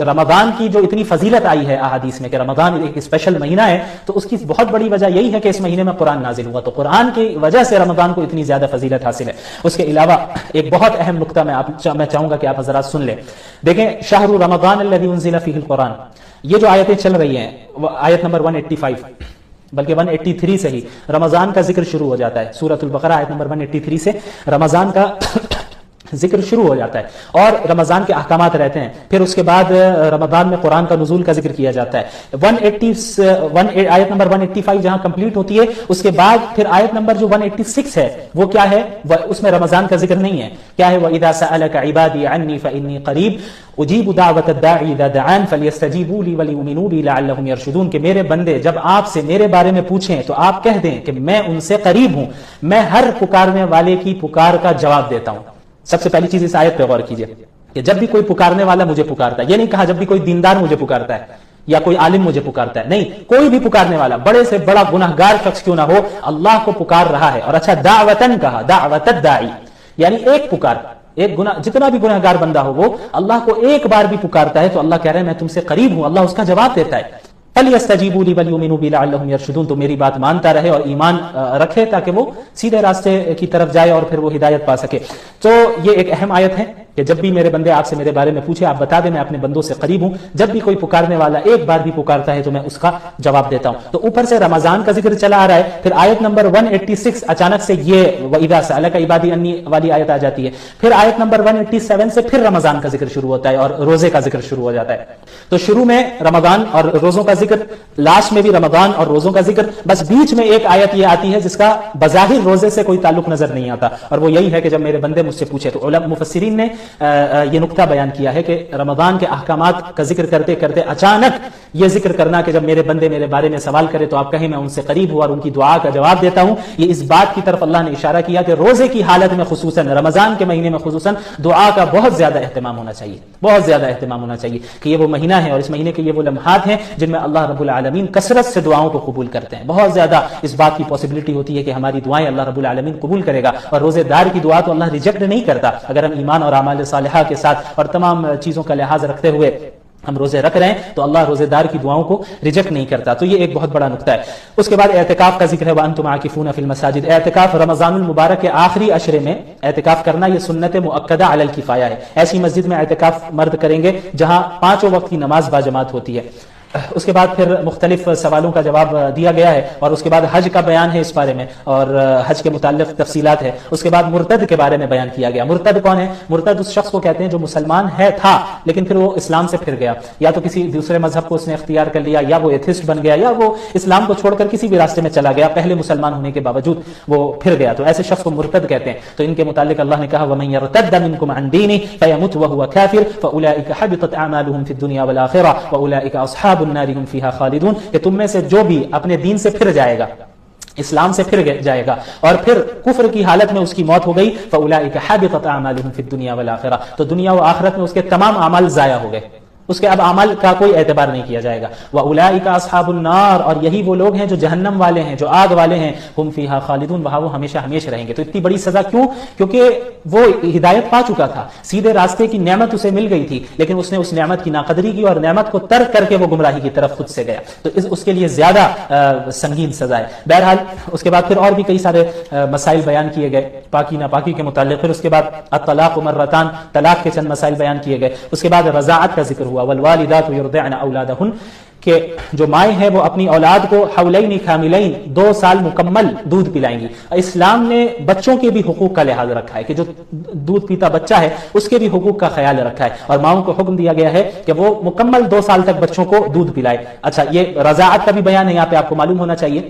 رمضان کی جو اتنی فضیلت آئی ہے احادیث میں کہ رمضان ایک اسپیشل مہینہ ہے، تو اس کی بہت بڑی وجہ یہی ہے کہ اس مہینے میں قرآن نازل ہوا، تو قرآن کی وجہ سے رمضان کو اتنی زیادہ فضیلت حاصل ہے۔ اس کے علاوہ ایک بہت اہم نقطہ میں چاہوں گا کہ آپ حضرات سن لیں۔ دیکھیں، شہر رمضان الذی انزل فیہ القرآن، یہ جو آیتیں چل رہی ہیں، آیت نمبر 185 بلکہ 183 سے ہی رمضان کا ذکر شروع ہو جاتا ہے، سورۃ البقرہ آیت نمبر 183 سے رمضان کا ذکر شروع ہو جاتا ہے، اور رمضان کے احکامات رہتے ہیں۔ پھر اس کے بعد رمضان میں قرآن کا نزول کا ذکر کیا جاتا ہے۔ آیت نمبر 185 جہاں کمپلیٹ ہوتی ہے، اس کے بعد پھر آیت نمبر جو 186 ہے وہ کیا ہے؟ اس میں رمضان کا ذکر نہیں ہے، کیا ہے؟ وَإِذَا سَأَلَكَ عِبَادِي عَنِّي فَإِنِّي قَرِيبٌ أُجِيبُ دَعْوَةَ الدَّاعِ إِذَا دَعَانِ فَلْيَسْتَجِيبُوا لِي وَلْيُؤْمِنُوا بِي لَعَلَّهُمْ يَرْشُدُونَ، کہ میرے بندے جب آپ سے میرے بارے میں پوچھیں تو آپ کہہ دیں کہ میں ان سے قریب ہوں، میں ہر پکارنے والے کی پکار کا جواب دیتا ہوں۔ سب سے پہلی چیز اس آیت پہ غور کیجئے کہ جب بھی کوئی پکارنے والا مجھے پکارتا ہے، یہ نہیں کہا جب بھی کوئی دیندار مجھے پکارتا ہے، یا کوئی عالم مجھے پکارتا ہے، نہیں، کوئی بھی پکارنے والا بڑے سے بڑا گناہگار شخص کیوں نہ ہو اللہ کو پکار رہا ہے. اور اچھا دعوتن کہا، دعوت الداعی یعنی ایک پکار، ایک گناہ، جتنا بھی گناہگار بندہ ہو وہ اللہ کو ایک بار بھی پکارتا ہے تو اللہ کہہ رہے ہیں میں تم سے قریب ہوں، اللہ اس کا جواب دیتا ہے. فَلْيَسْتَجِيبُوا لِي وَلْيُؤْمِنُوا بِي لَعَلَّهُمْ يَرْشُدُونَ، تو میری بات مانتا رہے اور ایمان رکھے تاکہ وہ سیدھے راستے کی طرف جائے اور پھر وہ ہدایت پا سکے. تو یہ ایک اہم آیت ہے کہ جب بھی میرے بندے آپ سے میرے بارے میں پوچھے آپ بتا دیں میں اپنے بندوں سے قریب ہوں، جب بھی کوئی پکارنے والا ایک بار بھی پکارتا ہے تو میں اس کا جواب دیتا ہوں. تو اوپر سے رمضان کا ذکر چلا آ رہا ہے، پھر آیت نمبر 186 اچانک سے یہ وَإِذَا سَأَلَكَ عِبَادِي عَنِّي والی آیت آ جاتی ہے. پھر آیت نمبر 187 سے پھر رمضان کا ذکر شروع ہوتا ہے اور روزے کا ذکر شروع ہو جاتا ہے. تو شروع میں رمضان اور روزوں کا ذکر، لاسٹ میں بھی رمضان اور روزوں کا ذکر، بس بیچ میں ایک آیت یہ آتی ہے جس کا بظاہر روزے سے کوئی تعلق نظر نہیں آتا، اور وہ یہی ہے کہ جب میرے بندے مجھ سے پوچھے. تو علماء مفسرین نے یہ نقطہ بیان کیا ہے کہ رمضان کے احکامات کا ذکر کرتے کرتے اچانک یہ ذکر کرنا کہ جب میرے بندے میرے بارے میں سوال کرے تو آپ کہیں میں ان سے قریب ہوں اور ان کی دعا کا جواب دیتا ہوں، یہ اس بات کی طرف اللہ نے اشارہ کیا کہ روزے کی حالت میں خصوصاً رمضان کے مہینے میں خصوصاً دعا کا بہت زیادہ اہتمام ہونا چاہیے، بہت زیادہ اہتمام ہونا چاہیے کہ یہ وہ مہینہ ہے اور اس مہینے کے یہ وہ لمحات ہیں جن میں اللہ رب العالمین کثرت سے دعاؤں کو قبول کرتے ہیں. بہت زیادہ اس بات کی پاسبلٹی ہوتی ہے کہ ہماری دعائیں اللہ رب العالمین قبول کرے گا، اور روزے دار کی دعا تو اللہ ریجیکٹ نہیں کرتا. اگر ہم ایمان اور اعمال صالحہ کے ساتھ اور تمام چیزوں کا لحاظ رکھتے ہوئے ہم روزے رکھ رہے ہیں تو اللہ روزے دار کی دعاؤں کو ریجیکٹ نہیں کرتا. تو یہ ایک بہت بڑا نقطہ ہے. اس کے بعد اعتکاف کا ذکر ہے، وَأَنْتُمْ عَاكِفُونَ فِي الْمَسَاجِدِ. اعتکاف رمضان المبارک کے آخری عشرے میں اعتکاف کرنا یہ سنت مؤکدہ علی الکفایہ ہے. ایسی مسجد میں اعتکاف مرد کریں گے جہاں پانچوں وقت کی نماز باجماعت ہوتی ہے. اس کے بعد پھر مختلف سوالوں کا جواب دیا گیا ہے، اور اس کے بعد حج کا بیان ہے اس بارے میں، اور حج کے متعلق تفصیلات ہے. اس کے بعد مرتد کے بارے میں بیان کیا گیا. مرتد کون ہے؟ مرتد اس شخص کو کہتے ہیں جو مسلمان تھا لیکن پھر وہ اسلام سے پھر گیا، یا تو کسی دوسرے مذہب کو اس نے اختیار کر لیا، یا وہ ایتھسٹ بن گیا، یا وہ اسلام کو چھوڑ کر کسی بھی راستے میں چلا گیا، پہلے مسلمان ہونے کے باوجود وہ پھر گیا، تو ایسے شخص کو مرتد کہتے ہیں. تو ان کے متعلق اللہ نے کہا وَمَن يَرْتَدَّ مِنْكُمْ عَنْ دِينِهِ فَيَمُتْ وَهُوَ كَافِرٌ فَأُولَٰئِكَ حَبِطَتْ أَعْمَالُهُمْ فِي الدُّنْيَا وَالْآخِرَةِ وَأُولَٰئِكَ أَصْحَابُ النَّارِ هُمْ فِيهَا خالدون. کہ تم میں سے جو بھی اپنے دین سے پھر جائے گا، اسلام سے پھر جائے گا اور پھر کفر کی حالت میں اس کی موت ہو گئی، فَأُولَٰئِكَ حَبِطَتْ أَعْمَالُهُم فِي الدُّنْيَا وَالْآخِرَةِ، تو دنیا و آخرت میں اس کے تمام اعمال ضائع ہو گئے، اس کے اب عمل کا کوئی اعتبار نہیں کیا جائے گا. وَأُولَٰئِكَ أَصْحَابُ النَّارِ، اور یہی وہ لوگ ہیں جو جہنم والے ہیں، جو آگ والے ہیں، ہم فیہا خالدون، وہاں وہ ہمیشہ ہمیشہ رہیں گے. تو اتنی بڑی سزا کیوں؟ کیونکہ وہ ہدایت پا چکا تھا، سیدھے راستے کی نعمت اسے مل گئی تھی، لیکن اس نے اس نعمت کی ناقدری کی اور نعمت کو ترک کر کے وہ گمراہی کی طرف خود سے گیا، تو اس کے لیے زیادہ سنگین سزا ہے. بہرحال اس کے بعد پھر اور بھی کئی سارے مسائل بیان کیے گئے پاکی ناپاکی کے متعلق. پھر اس کے بعد الطلاق مرتان، طلاق کے چند مسائل بیان کیے گئے. اس کے بعد رضاعت کا ذکر ہوا، والوالدات یرضعن اولادہن، کہ جو مائیں ہیں وہ اپنی اولاد کو حولین کاملین 2 سال مکمل دودھ پلائیں گی. اسلام نے بچوں کے بھی حقوق کا لحاظ رکھا ہے کہ جو دودھ پیتا بچہ ہے اس کے بھی حقوق کا خیال رکھا ہے، اور ماؤں کو حکم دیا گیا ہے کہ وہ مکمل 2 سال تک بچوں کو دودھ پلائے. اچھا، یہ رضاعت کا بھی بیان ہے، یہاں پہ آپ کو معلوم ہونا چاہیے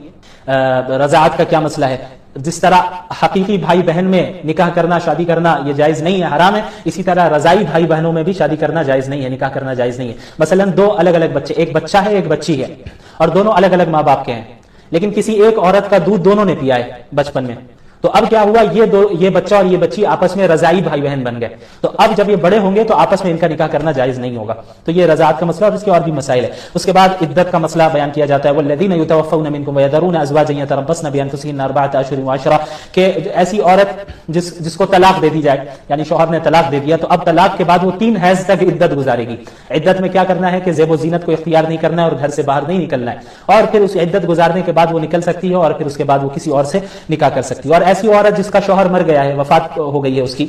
رضاعت کا کیا مسئلہ ہے. جس طرح حقیقی بھائی بہن میں نکاح کرنا، شادی کرنا یہ جائز نہیں ہے، حرام ہے، اسی طرح رضائی بھائی بہنوں میں بھی شادی کرنا جائز نہیں ہے، نکاح کرنا جائز نہیں ہے. مثلا 2 الگ الگ بچے، ایک بچہ ہے ایک بچی ہے، اور دونوں الگ الگ ماں باپ کے ہیں، لیکن کسی ایک عورت کا دودھ دونوں نے پیا ہے بچپن میں. تو اب کیا ہوا، یہ بچہ اور یہ بچی آپس میں رضائی بھائی بہن بن گئے. تو اب جب یہ بڑے ہوں گے تو آپس میں ان کا نکاح کرنا جائز نہیں ہوگا. تو یہ رضاعت کا مسئلہ اور اس کے اور بھی مسائل ہے. اس کے بعد عدت کا مسئلہ بیان کیا جاتا ہے، والذین یتوفون منکم ویذرون ازواجا یتربصن بانفسہن 4 اشہر وعشرہ، کہ ایسی عورت جس کو طلاق دے دی جائے، یعنی شوہر نے طلاق دے دیا، تو اب طلاق کے بعد وہ 3 حیض تک عدت گزارے گی. عدت میں کیا کرنا ہے کہ زیب و زینت کو اختیار نہیں کرنا ہے اور گھر سے باہر نہیں نکلنا ہے، اور پھر اس عدت گزارنے کے بعد وہ نکل سکتی ہے، اور پھر اس کے بعد وہ کسی اور سے نکاح کر سکتی ہے. اور ایسی عورت جس کا شوہر مر گیا ہے، وفات ہو گئی ہے اس کی،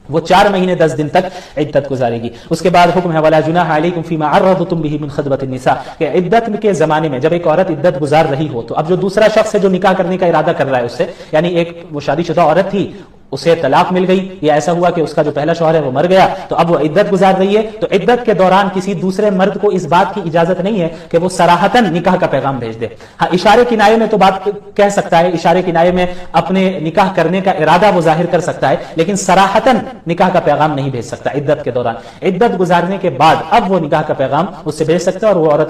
وہ 4 مہینے 10 دن تک عدت گزارے گی. اس کے بعد حکم ہے ولا جناح علیکم فیما عرضتم به من خطبۃ النساء، کہ عدت کے زمانے میں جب ایک عورت عدت گزار رہی ہو تو اب جو دوسرا شخص ہے جو نکاح کرنے کا ارادہ کر رہا ہے اس سے، یعنی ایک وہ شادی شدہ عورت تھی، اسے طلاق مل گئی، یا ایسا ہوا کہ اس کا جو پہلا شوہر ہے وہ مر گیا، تو اب وہ عدت گزار رہی ہے، تو عدت کے دوران کسی دوسرے مرد کو اس بات کی اجازت نہیں ہے کہ وہ صراحتاً نکاح کا پیغام بھیج دے. ہاں، اشارے کنائے میں تو بات کہہ سکتا ہے، اشارے کنائے میں اپنے نکاح کرنے کا ارادہ وہ ظاہر کر سکتا ہے، لیکن صراحتاً نکاح کا پیغام نہیں بھیج سکتا عدت کے دوران. عدت گزارنے کے بعد اب وہ نکاح کا پیغام اس سے بھیج سکتا ہے، اور وہ عورت